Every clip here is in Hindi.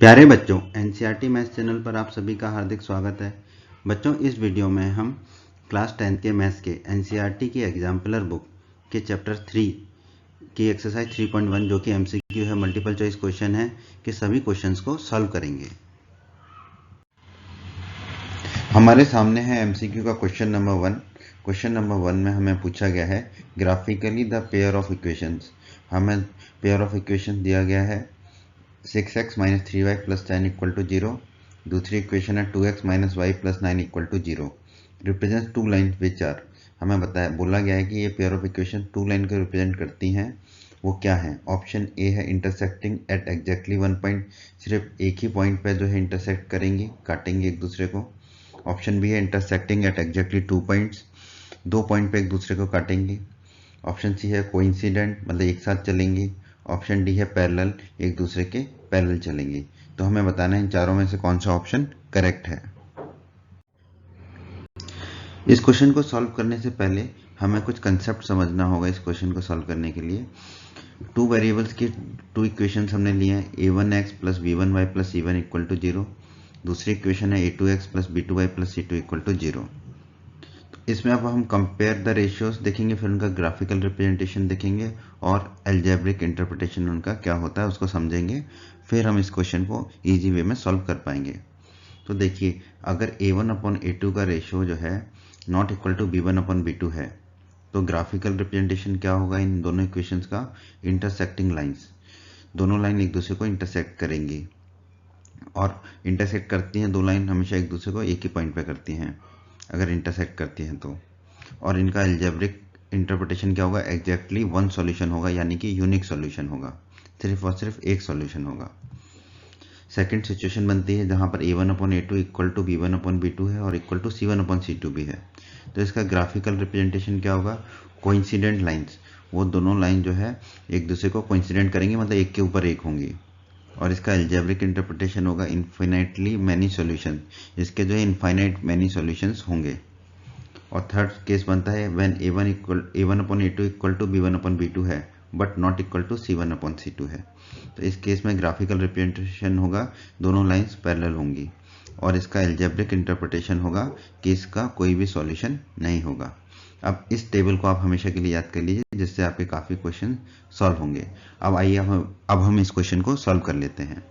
प्यारे बच्चों, एनसीईआरटी मैथ्स चैनल पर आप सभी का हार्दिक स्वागत है। बच्चों, इस वीडियो में हम क्लास 10 के मैथ्स के एनसीईआरटी की एग्जाम्पलर बुक के चैप्टर 3 की एक्सरसाइज 3.1 जो कि एमसीक्यू है, मल्टीपल चॉइस क्वेश्चन है, के सभी क्वेश्चंस को सॉल्व करेंगे। हमारे सामने है एमसीक्यू का क्वेश्चन नंबर 1। क्वेश्चन नंबर 1 में हमें पूछा गया है graphically the pair of equations. हमें पेयर ऑफ इक्वेशन दिया गया है 6x minus 3y plus 10 equal to 0। दूसरी इक्वेशन है 2x minus Y plus 9 equal to 0। Represent two line which are, हमें बोला गया है कि ये pair of equation two line को रिप्रेजेंट करती हैं। वो क्या है? ऑप्शन ए है intersecting at exactly one point, सिर्फ एक ही पॉइंट पे जो है इंटरसेक्ट करेंगी, काटेंगे एक दूसरे को। ऑप्शन बी है intersecting at exactly 2 points, 2 point पे एक दूसरे को काटेंगे। ऑप्शन सी है कोइंसिडेंट, मतलब एक साथ चलेंगी। ऑप्शन डी है पैरेलल, एक दूसरे के पैरेलल चलेंगे। तो हमें बताना है इन चारों में से कौन सा ऑप्शन करेक्ट है। इस क्वेश्चन को सॉल्व करने से पहले हमें कुछ कंसेप्ट समझना होगा। इस क्वेश्चन को सॉल्व करने के लिए टू वेरिएबल्स की टू इक्वेशंस हमने लिए हैं, a1x plus b1y plus c1 equal to 0। दूसरी इक्वेशन है a2x plus b2y plus c2 equal to 0। इसमें अब हम कंपेयर द रेशियोज देखेंगे, फिर उनका ग्राफिकल रिप्रेजेंटेशन देखेंगे और एल्जेब्रिक इंटरप्रिटेशन उनका क्या होता है उसको समझेंगे। फिर हम इस क्वेश्चन को इजी वे में सॉल्व कर पाएंगे। तो देखिए, अगर a1 अपॉन a2 का रेशियो जो है not equal to b1 upon b2 है, तो ग्राफिकल रिप्रेजेंटेशन क्या होगा इन दोनों इक्वेशंस का? इंटरसेक्टिंग लाइन्स, दोनों लाइन एक दूसरे को इंटरसेक्ट करेंगी और इंटरसेक्ट करती हैं दो लाइन हमेशा एक दूसरे को एक ही पॉइंट पे करती हैं अगर इंटरसेक्ट करती हैं तो। और इनका एल्जेब्रिक इंटरप्रिटेशन क्या होगा? एग्जैक्टली वन सॉल्यूशन होगा, यानी कि यूनिक सॉल्यूशन होगा, सिर्फ और सिर्फ एक सॉल्यूशन होगा। सेकंड सिचुएशन बनती है जहां पर a1 upon a2 equal to b1 upon b2 है और equal to c1 upon c2 भी है। तो इसका ग्राफिकल रिप्रेजेंटेशन क्या होगा? कोइंसिडेंट लाइन्स, वो दोनों लाइन जो है एक दूसरे को कोइंसिडेंट करेंगी, मतलब एक के ऊपर एक होंगी। और इसका एल्जेब्रिक इंटरप्रिटेशन होगा इन्फिनाइटली मैनी सॉल्यूशन, इसके जो है इनफाइनाइट मैनी सॉल्यूशंस होंगे। और थर्ड केस बनता है when a1 upon a2 equal to b1 upon b2 है but not equal to c1 upon c2 है। तो इस केस में ग्राफिकल रिप्रेजेंटेशन होगा दोनों लाइंस पैरेलल होंगी और इसका एल्जेब्रिक इंटरप्रिटेशन होगा कि इसका कोई भी सॉल्यूशन नहीं होगा। अब इस टेबल को आप हमेशा के लिए याद कर लीजिए, जिससे आपके काफ़ी क्वेश्चन सॉल्व होंगे। अब आइए अब हम इस क्वेश्चन को सॉल्व कर लेते हैं।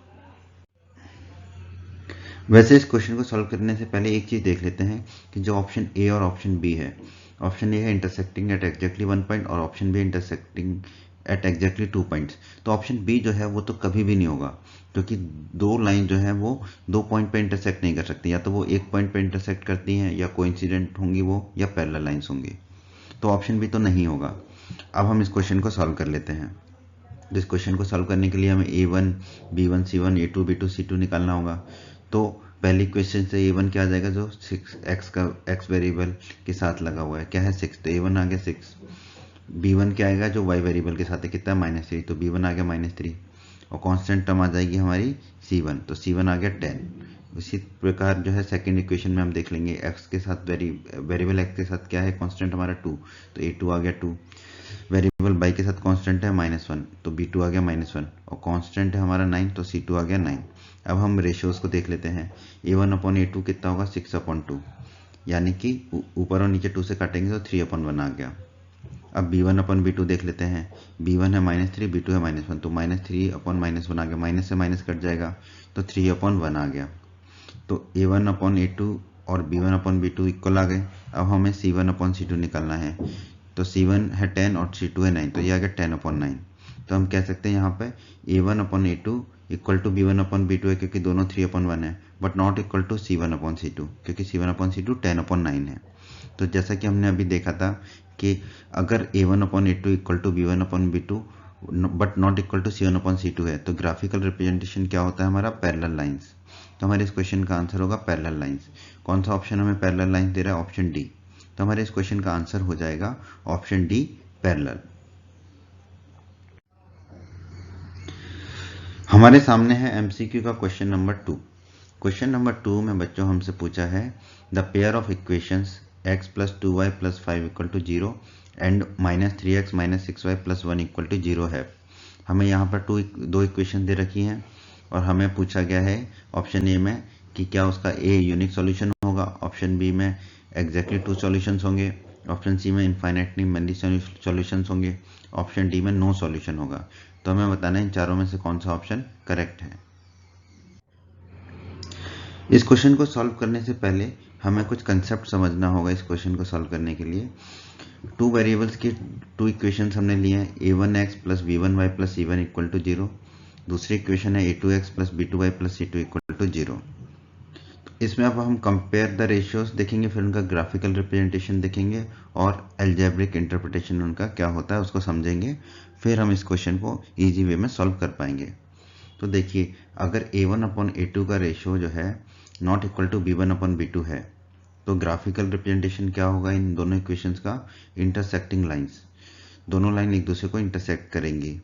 वैसे इस क्वेश्चन को सॉल्व करने से पहले एक चीज़ देख लेते हैं कि जो ऑप्शन ए और ऑप्शन बी है, ऑप्शन ए है intersecting at exactly one point और option B intersecting at exactly 2 points. तो ऑप्शन बी जो है वो तो कभी भी नहीं होगा, क्योंकि दो लाइन जो है वो 2 पॉइंट पे इंटरसेक्ट नहीं कर सकती, या तो वो एक पॉइंट पे इंटरसेक्ट करती हैं या कोइंसिडेंट होंगी वो, या पैरेलल लाइंस होंगी। तो ऑप्शन बी तो नहीं होगा। अब हम इस क्वेश्चन को सॉल्व कर लेते हैं। इस क्वेश्चन को सॉल्व करने के लिए हमें a1 b1 c1 a2 b2 c2 निकालना होगा। तो पहली क्वेश्चन से a1 क्या आ जाएगा? जो 6x का x वेरिएबल के साथ लगा हुआ है, क्या है? 6, तो a1 आ गया 6। b1 क्या आएगा? जो y वेरिएबल के साथ है, कितना? -3, तो b1 आ गया -3। और कांस्टेंट टर्म आ जाएगी हमारी c1, तो c1 आ गया 10। इसी प्रकार जो है सेकंड इक्वेशन में हम देख लेंगे, x के साथ वेरिएबल x के साथ क्या है? कांस्टेंट हमारा 2, तो a2 आ गया 2। वेरिएबल y के साथ कांस्टेंट है -1, तो b2 आ गया -1। और कांस्टेंट है हमारा 9, तो c2 आ गया 9। अब हम रेशियोज को देख लेते हैं। a1 अपॉन a2 कितना होगा? 6 अपॉन 2, यानी कि ऊपर और नीचे 2 से काटेंगे तो 3 अपॉन 1 आ गया। अब b1 अपॉन b2 देख लेते हैं। b1 है -3, b2 है -1, तो -3 अपॉन -1 आ गया, माइनस से माइनस कट जाएगा, तो 3 अपॉन 1 आ गया। तो a1 अपॉन a2 और b1 अपॉन b2 इक्वल आ गए। अब हमें c1 अपॉन c2 निकालना है। तो c1 है 10 और c2 है 9, तो ये आ गया 10 अपॉन 9। तो हम कह सकते हैं यहाँ पे a1 upon a2 equal to b1 upon b2 है, क्योंकि दोनों 3 अपॉन 1 है, but not equal to c1 upon c2, क्योंकि c1 अपॉन c2 10 अपॉन 9 है। तो जैसा कि हमने अभी देखा था कि अगर a1 upon a2 equal to b1 upon b2 but not equal to c1 upon c2 है, तो ग्राफिकल रिप्रेजेंटेशन क्या होता है हमारा? Parallel lines. तो हमारे इस क्वेश्चन का आंसर होगा पैरेलल लाइंस। कौन सा ऑप्शन हमें पैरेलल लाइंस दे रहा है? Option D. तो हमारे इस क्वेश्चन का आंसर हो जाएगा ऑप्शन डी, पैरेलल। हमारे सामने है एमसीक्यू का क्वेश्चन नंबर 2। क्वेश्चन नंबर 2 में बच्चों हमसे पूछा है the pair of equations x plus 2y plus 5 equal to 0 and -3x minus 6y plus 1 equal to 0 है। हमें यहाँ पर दो इक्वेशन दे रखी हैं और हमें पूछा गया है ऑप्शन ए में कि क्या उसका ए यूनिक सॉल्यूशन होगा, ऑप्शन बी में एग्जैक्टली 2 सॉल्यूशंस होंगे, ऑप्शन सी में इनफाइनाइटली मेनी सॉल्यूशंस होंगे, ऑप्शन डी में नो सॉल्यूशन होगा। तो हमें बताना है इन चारों में से कौन सा ऑप्शन करेक्ट है। इस क्वेश्चन को सॉल्व करने से पहले हमें कुछ कंसेप्ट समझना होगा। इस क्वेश्चन को सॉल्व करने के लिए टू वेरिएबल्स की 2 इक्वेशंस हमने लिए हैं, a1x plus b1y plus c1 equal to 0। दूसरी इक्वेशन है a2x plus b2y plus c2 equal to 0। इसमें अब हम कंपेयर द रेशियोज देखेंगे, फिर उनका ग्राफिकल रिप्रेजेंटेशन देखेंगे और अलजेब्रिक इंटरप्रिटेशन उनका क्या होता है उसको समझेंगे, फिर हम इस क्वेश्चन को ईजी वे में सॉल्व कर पाएंगे। तो देखिए, अगर a1 अपॉन a2 का रेशियो जो है not equal to b1 upon b2 है, तो ग्राफिकल रिप्रेजेंटेशन क्या होगा इन दोनों इक्वेशंस का, इंटरसेक्टिंग लाइंस। दोनों लाइन एक दूसरे को इंटरसेक्ट करेंगी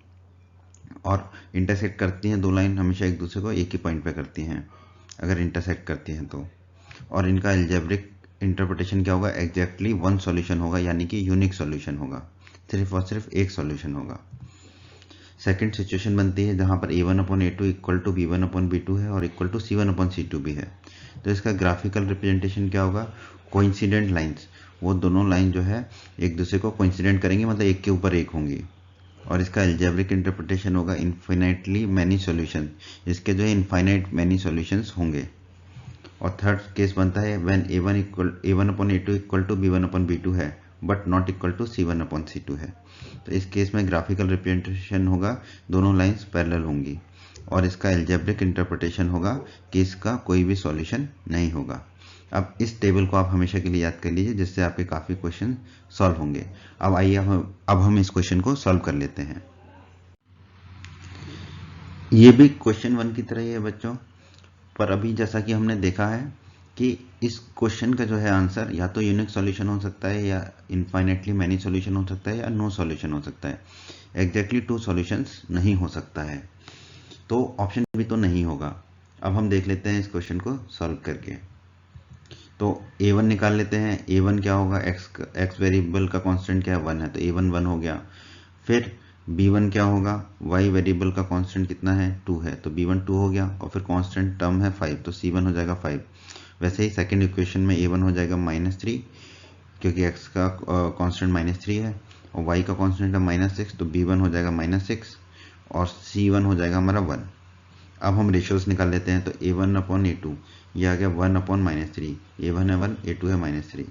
और इंटरसेक्ट करती हैं, दो लाइन हमेशा एक दूसरे को एक ही पॉइंट पे करती हैं अगर इंटरसेक्ट करती हैं तो। और इनका अलजेब्रिक इंटरप्रिटेशन क्या होगा, एग्जैक्टली 1 सॉल्यूशन होगा, यानी कि यूनिक सॉल्यूशन होगा, सिर्फ और सिर्फ एक सॉल्यूशन होगा। सेकंड सिचुएशन बनती है जहां पर a1 upon a2 equal to b1 upon b2 है और equal to c1 upon c2 भी है। तो इसका ग्राफिकल रिप्रेजेंटेशन क्या होगा, कोइंसिडेंट लाइंस, वो दोनों लाइन जो है एक दूसरे को कोइंसिडेंट करेंगे, मतलब एक के ऊपर एक होंगी। और इसका अलजेब्रिक इंटरप्रिटेशन होगा इनफाइनाइटली मैनी सॉल्यूशन, इसके जो है इनफाइनाइट मैनी सॉल्यूशंस होंगे। और थर्ड केस बनता है when a1 upon a2 equal to b1 upon b2 है but not equal to c1 upon c2 है। तो इस केस में ग्राफिकल रिप्रेजेंटेशन होगा, दोनों लाइंस पैरेलल होंगी और इसका अलजेब्रिक इंटरप्रिटेशन होगा कि इसका कोई भी सॉल्यूशन नहीं होगा। अब इस टेबल को आप हमेशा के लिए याद कर लीजिए, जिससे आपके काफी क्वेश्चन सॉल्व होंगे। अब आइए अब हम इस क्वेश्चन को सॉल्व कर लेते हैं। ये भी क्वेश्चन 1 की तरह ही है बच्चों, पर अभी जैसा कि हमने देखा है कि इस क्वेश्चन का जो है आंसर या तो यूनिक सॉल्यूशन हो सकता है, या इनफाइनाइटली मैनी सॉल्यूशन हो सकता है, या नो सॉल्यूशन हो सकता है। एग्जैक्टली 2 सॉल्यूशंस नहीं हो सकता है, तो ऑप्शन भी तो नहीं होगा। अब हम देख लेते हैं इस क्वेश्चन को सॉल्व करके। तो a1 निकाल लेते हैं। a1 क्या होगा, x वेरिएबल का कांस्टेंट क्या है, 1 है, तो a1 1 हो गया। फिर b1 क्या होगा, y वेरिएबल का कांस्टेंट कितना है, 2 है, तो b1 2 हो गया। और फिर कांस्टेंट टर्म है 5, तो c1 हो जाएगा 5। वैसे ही सेकंड इक्वेशन में a1 हो जाएगा -3, क्योंकि x का कांस्टेंट -3 है और y का कांस्टेंट है -6, तो b1 हो जाएगा -6 और c1 हो जाएगा हमारा 1। अब हम रेशियोज निकाल लेते हैं। तो a1 अपॉन a2, ये आ गया 1 अपॉन -3, a1 है 1, a2 है -3,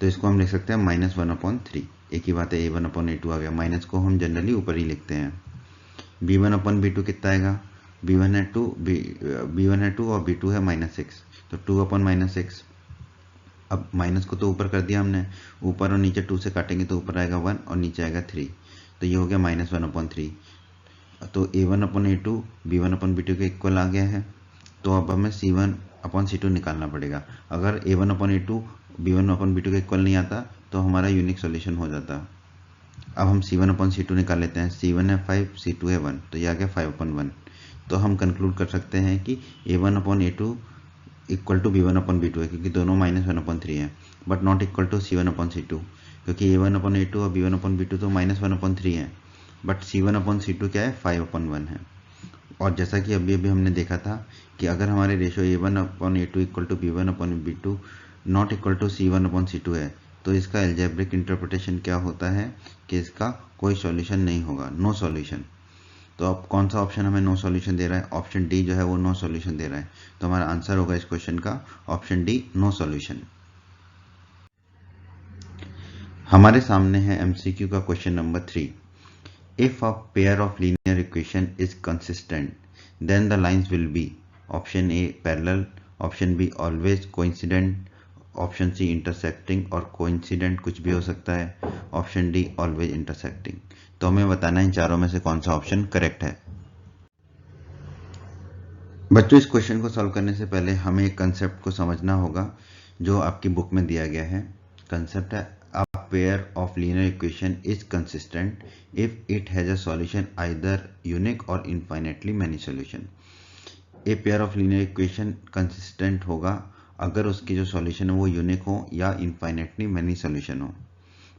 तो इसको हम लिख सकते हैं -1 अपॉन 3। एक ही बात है, a1 अपॉन a2 आ गया, माइनस को हम जनरली ऊपर ही लिखते हैं। b1 अपॉन b2 कितना आएगा, b1 है 2 और b2 है -6, तो 2 अपॉन -6। अब माइनस को तो ऊपर कर दिया हमने, ऊपर और नीचे 2 से काटेंगे तो ऊपर आएगा 1 और नीचे आएगा 3, तो ये हो गया -1 अपॉन 3। तो a1 upon a2 b1 upon b2 के इक्वल आ गया है। तो अब हमें c1 अपॉन c2 निकालना पड़ेगा। अगर a1 upon a2 b1 upon b2 के इक्वल नहीं आता तो हमारा यूनिक सॉल्यूशन हो जाता। अब हम c1 अपॉन c2 निकाल लेते हैं। c1 है 5, c2 है 1, तो ये आ गया 5 अपॉन 1। तो हम कंक्लूड कर सकते हैं कि a1 upon a2 equal to b1 upon b2 है, क्योंकि दोनों -1 अपॉन 3 है, but not equal to c1 upon c2, क्योंकि a1 अपॉन a2 और b1 अपॉन b2 तो -1 अपॉन 3 है, बट c1 अपॉन c2 क्या है, 5 अपॉन 1 है। और जैसा कि अभी अभी हमने देखा था कि अगर हमारे ratio a1 upon a2 equal to b1 upon b2 not equal to c1 upon c2 है, तो इसका अलजेब्रिक इंटरप्रिटेशन क्या होता है कि इसका कोई सॉल्यूशन नहीं होगा, नो सॉल्यूशन। तो अब कौन सा ऑप्शन हमें नो सॉल्यूशन दे रहा है, ऑप्शन डी जो है वो नो सॉल्यूशन दे रहा है। तो हमारा आंसर होगा इस क्वेश्चन का ऑप्शन डी, नो सॉल्यूशन। हमारे सामने है एमसीक्यू का question number 3। If a pair of linear equation is consistent, then the lines will be option A parallel, option B always coincident, option C intersecting और coincident कुछ भी हो सकता है, option D always intersecting। तो हमें बताना है इन चारों में से कौन सा ऑप्शन करेक्ट है। बच्चों, इस क्वेश्चन को सॉल्व करने से पहले हमें एक कंसेप्ट को समझना होगा जो आपकी बुक में दिया गया है। कंसेप्ट है pair of linear equation is consistent if it has a solution either unique or infinitely many solution। A pair of linear equation consistent होगा अगर उसकी जो सॉल्यूशन है वो यूनिक हो या infinitely many solution हो।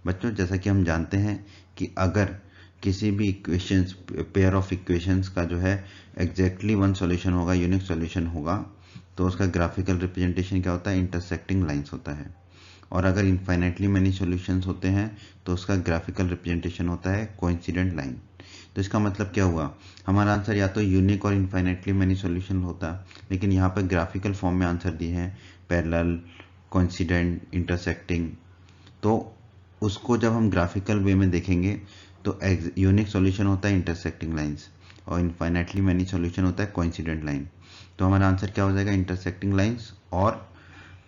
बच्चों, जैसा कि हम जानते हैं कि अगर किसी भी इक्वेशंस, पेयर ऑफ इक्वेशंस का जो है एग्जैक्टली वन सॉल्यूशन होगा, यूनिक सॉल्यूशन होगा, तो उसका ग्राफिकल रिप्रेजेंटेशन क्या होता है, इंटरसेक्टिंग लाइंस होता है। और अगर इनफाइनाइटली मैनी सॉल्यूशंस होते हैं तो उसका ग्राफिकल रिप्रेजेंटेशन होता है कोइंसिडेंट लाइन। तो इसका मतलब क्या हुआ, हमारा आंसर या तो यूनिक और इनफाइनाइटली मैनी सॉल्यूशन होता, लेकिन यहाँ पर ग्राफिकल फॉर्म में आंसर दिए हैं पैरेलल, कोइंसिडेंट, इंटरसेक्टिंग। तो उसको जब हम ग्राफिकल वे में देखेंगे तो यूनिक सॉल्यूशन होता है इंटरसेक्टिंग लाइंस और इनफाइनाइटली मैनी सॉल्यूशन होता है कोइंसिडेंट लाइन। तो हमारा आंसर क्या हो जाएगा, इंटरसेक्टिंग लाइंस और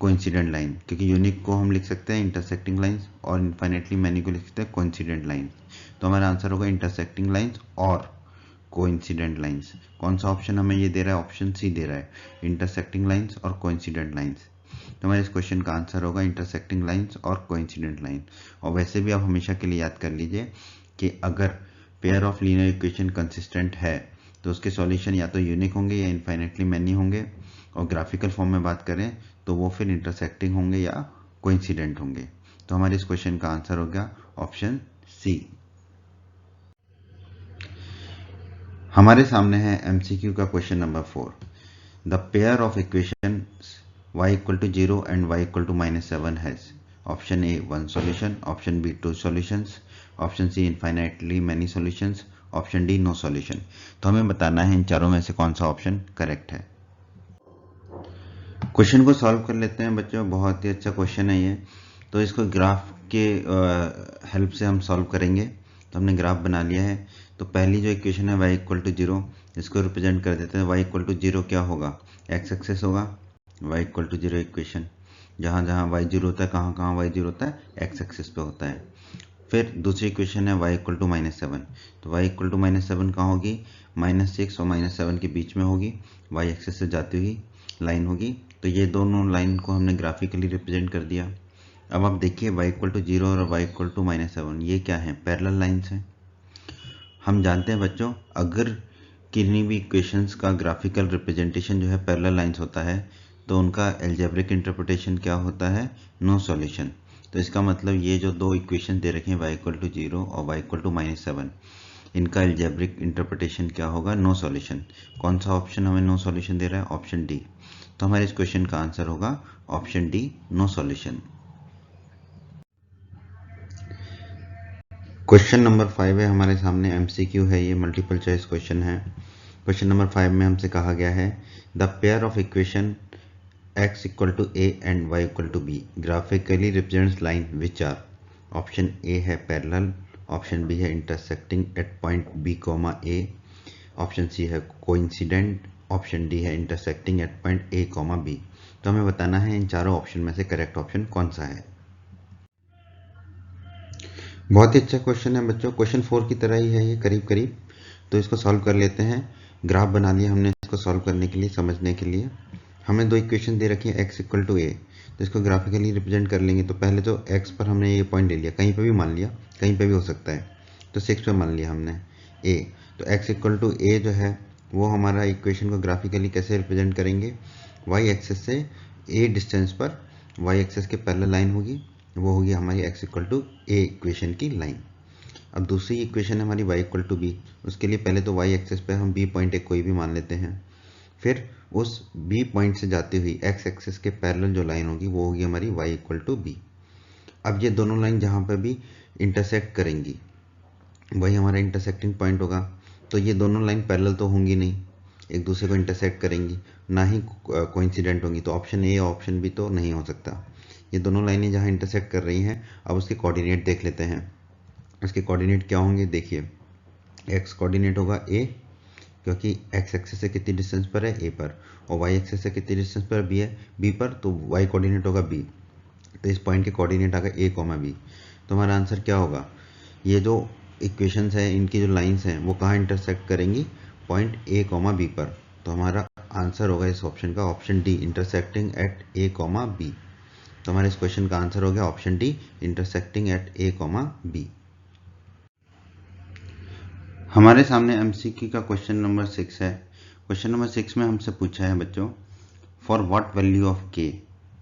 कोइंसिडेंट लाइन, क्योंकि यूनिक को हम लिख सकते हैं इंटरसेक्टिंग लाइंस और इनफाइनाइटली मैनी को लिख सकते हैं कोइंसिडेंट लाइंस। तो हमारा आंसर होगा इंटरसेक्टिंग लाइंस और कोइंसिडेंट लाइंस। कौन सा ऑप्शन हमें ये दे रहा है, ऑप्शन सी दे रहा है, इंटरसेक्टिंग लाइंस और कोइंसिडेंट लाइंस। तो हमारे इस क्वेश्चन का आंसर होगा इंटरसेक्टिंग लाइंस और कोइंसिडेंट लाइन। और वैसे भी आप हमेशा के लिए याद कर लीजिए कि अगर pair of linear equation consistent है तो उसके सॉल्यूशन या तो यूनिक होंगे या इनफाइनाइटली मैनी होंगे, और ग्राफिकल फॉर्म में बात करें तो वो फिर इंटरसेक्टिंग होंगे या कोइंसिडेंट होंगे। तो हमारे इस क्वेश्चन का आंसर हो गया ऑप्शन सी। हमारे सामने है एमसीक्यू का question number 4। The pair of equation y equal to 0 and y equal to -7 has option A 1 solution, option B 2 solutions, option C infinitely many solutions, option D no solution। तो हमें बताना है इन चारों में से कौन सा ऑप्शन करेक्ट है। क्वेश्चन को सॉल्व कर लेते हैं बच्चों, बहुत ही अच्छा क्वेश्चन है ये। तो इसको ग्राफ के हेल्प से हम सॉल्व करेंगे। तो हमने ग्राफ बना लिया है। तो पहली जो इक्वेशन है y इक्वल टू 0, इसको रिप्रेजेंट कर देते हैं। y इक्वल टू 0 क्या होगा, x एक्सेस होगा, y इक्वल टू 0 इक्वेशन, जहाँ जहाँ y 0 होता है, कहाँ कहाँ y 0 होता है, x एक्सेस पे होता है। फिर दूसरी इक्वेशन है y इक्वल टू -7। तो y इक्वल टू -7 कहाँ होगी, -6 और -7 के बीच में होगी, y एक्सेस से जाती हुई लाइन होगी। तो ये दोनों लाइन को हमने ग्राफिकली रिप्रेजेंट कर दिया। अब आप देखिए y इक्वल टू 0 और y इक्वल टू -7 ये क्या है, पैरेलल लाइंस हैं। हम जानते हैं बच्चों, अगर किन्हीं भी इक्वेशंस का ग्राफिकल रिप्रेजेंटेशन जो है पैरेलल लाइंस होता है तो उनका एल्जेब्रिक इंटरप्रिटेशन क्या होता है, नो सॉल्यूशन। तो इसका मतलब ये जो दो इक्वेशन दे रखे हैं y इक्वल टू 0 और y इक्वल टू -7, इनका एल्जेब्रिक इंटरप्रिटेशन क्या होगा, नो सॉल्यूशन। कौन सा ऑप्शन हमें नो सॉल्यूशन दे रहा है, ऑप्शन डी। तो हमारे इस क्वेश्चन का आंसर होगा option D, no solution. Question number 5 है हमारे सामने, एमसीक्यू है ये, मल्टीपल चॉइस क्वेश्चन है। क्वेश्चन नंबर 5 में हमसे कहा गया है the pair of equation x equal to a and y equal to b graphically represents line which are. Option A है पैरेलल, ऑप्शन बी है intersecting at point b, a, option C है कोइंसिडेंट, ऑप्शन डी है intersecting at point a, b। तो हमें बताना है इन चारों ऑप्शन में से करेक्ट ऑप्शन कौन सा है। बहुत ही अच्छा क्वेश्चन है बच्चों, क्वेश्चन 4 की तरह ही है ये करीब करीब। तो इसको सॉल्व कर लेते हैं। ग्राफ बना लिया हमने इसको सॉल्व करने के लिए, समझने के लिए। हमें दो इक्वेशन दे रखी है x इक्वल टू a, तो इसको ग्राफिकली रिप्रेजेंट कर लेंगे। तो पहले तो x पर हमने ये पॉइंट ले लिया, कहीं पे भी मान लिया, कहीं पे भी हो सकता है। तो 6 पे मान लिया हमने a। तो x इक्वल टू a जो है वो हमारा इक्वेशन को ग्राफिकली कैसे रिप्रेजेंट करेंगे, y एक्सेस से a डिस्टेंस पर y एक्सेस के पैरेलल लाइन होगी, वो होगी हमारी x equal to a equation की लाइन। अब दूसरी इक्वेशन है हमारी y इक्वल टू b, उसके लिए पहले तो y एक्सेस पे हम b पॉइंट एक कोई भी मान लेते हैं, फिर उस b पॉइंट से जाती हुई x एक्सेस के पैरेलल जो लाइन होगी वो होगी हमारी y इक्वल टू b। अब ये दोनों लाइन जहाँ पर भी इंटरसेक्ट करेंगी वही हमारा इंटरसेक्टिंग पॉइंट होगा। तो ये दोनों लाइन पैरेलल तो होंगी नहीं, एक दूसरे को इंटरसेक्ट करेंगी, ना ही कोइंसिडेंट होंगी। तो ऑप्शन ए ऑप्शन बी तो नहीं हो सकता। ये दोनों लाइनें जहाँ इंटरसेक्ट कर रही हैं, अब उसके कोऑर्डिनेट देख लेते हैं। इसके कोऑर्डिनेट क्या होंगे, देखिए x कोऑर्डिनेट होगा a, क्योंकि x एक्सेस से कितनी डिस्टेंस पर है a पर, और y एक्सेस से कितनी डिस्टेंस पर b है b पर, तो y कोऑर्डिनेट होगा b। तो इस पॉइंट के कोऑर्डिनेट आ गए a, b। तो हमारा आंसर क्या होगा, ये जो इक्वेशंस है इनकी जो लाइंस हैं वो कहाँ इंटरसेक्ट करेंगी, पॉइंट a, b पर। तो हमारा आंसर होगा इस ऑप्शन का option D, intersecting at a, b। तो हमारे इस क्वेश्चन का आंसर हो गया option D, intersecting at a, b। हमारे सामने एमसीक्यू का क्वेश्चन नंबर 6 है। क्वेश्चन नंबर 6 में हमसे पूछा है बच्चों, for what value of k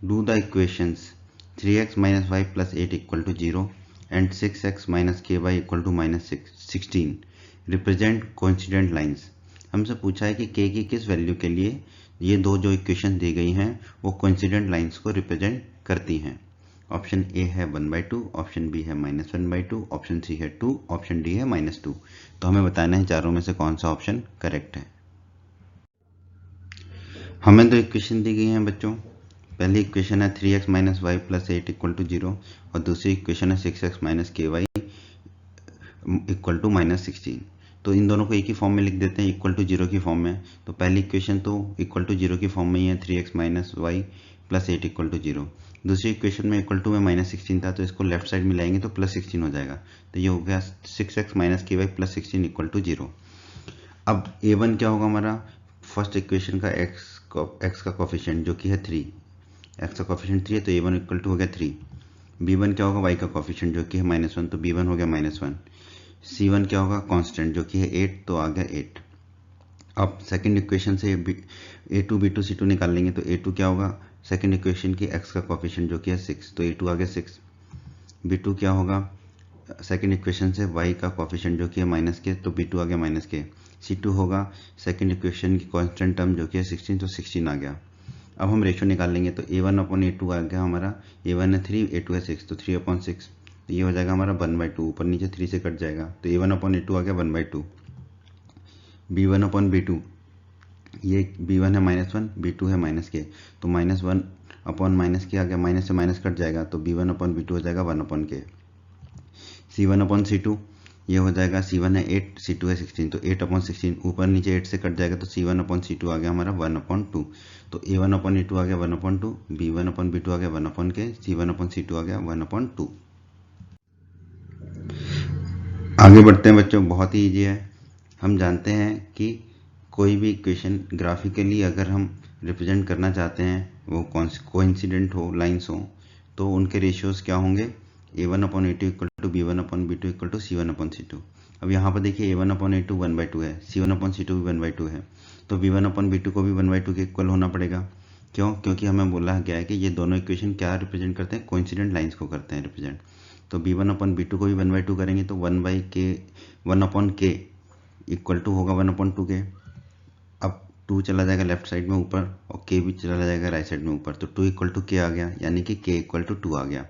do the equations 3x - y + 8 = 0 and 6x minus k y equal to minus 16 represent coincident lines. हमसे पूछा है कि k की किस वैल्यू के लिए ये दो जो इक्वेशन दी गई हैं वो कोइंसिडेंट लाइंस को रिप्रेजेंट करती हैं। ऑप्शन ए है 1/2, ऑप्शन बी है -1/2, ऑप्शन सी है 2, ऑप्शन डी है -2। तो हमें बताना है चारों में से कौन सा ऑप्शन करेक्ट है। हमें दो इक्वेशन दी गई हैं बच्चों। पहली इक्वेशन है 3x minus Y plus 8 equal to 0 और दूसरी इक्वेशन है 6x minus k y equal to -16। तो इन दोनों को एक ही फॉर्म में लिख देते हैं, इक्वल टू 0 की फॉर्म में। तो पहली इक्वेशन तो इक्वल टू 0 की फॉर्म में ही है, 3x minus Y plus 8 equal to 0। दूसरी इक्वेशन में इक्वल टू में -16 था, तो इसको लेफ्ट साइड में लाएंगे तो +16 हो जाएगा। तो ये हो गया 6x minus k Y plus 16 equal to 0। अब a1 क्या होगा हमारा, फर्स्ट इक्वेशन का x का कोफिशिएंट जो कि है 3, x का कोफिशिएंट 3 है तो a1 इक्वल टू हो गया 3। b1 क्या होगा, y का कोफिशिएंट जो कि है -1 तो b1 हो गया -1। c1 क्या होगा, कांस्टेंट जो कि है 8 तो आ गया 8। अब सेकंड इक्वेशन से a2 b2 c2 निकाल लेंगे तो a2 क्या होगा, सेकंड इक्वेशन की x का कोफिशिएंट जो कि है 6 तो a2 आ गया 6। b2 क्या होगा, सेकंड इक्वेशन से y का कोफिशिएंट जो कि है -k तो b2 आ गया -k। c2 होगा सेकंड इक्वेशन की कांस्टेंट टर्म जो कि है 16 तो 16 आ गया। अब हम रेशो निकाल लेंगे तो a1 अपॉन a2 आ गया हमारा, a1 है 3 a2 है 6 तो 3/6। तो ये हो जाएगा हमारा 1/2, ऊपर नीचे 3 से कट जाएगा तो a1 अपॉन a2 आ गया 1/2। b1 अपॉन b2, ये b1 है -1 b2 है -k तो -1 अपॉन -k आ गया, माइनस से माइनस कट जाएगा तो b1 अपॉन b2 हो जाएगा 1/k। c1 अपॉन c2, ये हो जाएगा c1 है 8 c2 है 16 तो 8/16, ऊपर नीचे 8 से कट जाएगा तो c1 अपॉन c2 आ गया हमारा 1/2। तो a1 अपॉन a2 आ गया 1/2, b1 अपॉन b2 आ गया 1/k, c1 अपॉन c2 आ गया 1/2। आगे बढ़ते हैं बच्चों, बहुत ही ईजी है। हम जानते हैं कि कोई भी इक्वेशन ग्राफिकली अगर हम रिप्रेजेंट करना चाहते हैं, वो कोइंसिडेंट हो, लाइंस हो, तो उनके रेशियोज क्या होंगे, a1 upon a2 equal to b1 upon b2 equal to c1 upon c2। अब यहाँ पर देखिए a1 अपॉन a2 1/2 है, c1 अपॉन c2 भी 1/2 है, तो b1 अपॉन b2 को भी 1/2 के इक्वल होना पड़ेगा। क्यों, क्योंकि हमें बोला गया है कि ये दोनों इक्वेशन क्या रिप्रेजेंट करते हैं, कोइंसिडेंट लाइंस को करते हैं रिप्रेजेंट। तो b1 अपॉन b2 को भी 1/2 करेंगे तो 1 अपॉन k इक्वल टू होगा 1/2 के। अब 2 चला जाएगा लेफ्ट साइड में ऊपर और k भी चला जाएगा राइट साइड में ऊपर, तो 2 इक्वल टू k आ गया, यानी कि k इक्वल टू 2 आ गया।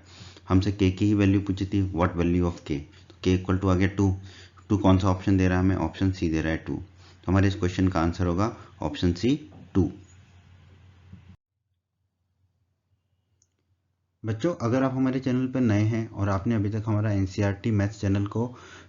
हमसे k की ही वैल्यू पूछी थी, व्हाट वैल्यू ऑफ k, तो k इक्वल टू आ गया 2। 2 कौन सा ऑप्शन दे रहा है हमें, ऑप्शन सी दे रहा है 2। तो हमारे इस क्वेश्चन का आंसर होगा ऑप्शन सी 2। बच्चों, अगर आप हमारे चैनल पर नए हैं और आपने अभी तक हमारा एनसीईआरटी मैथ्स चैनल को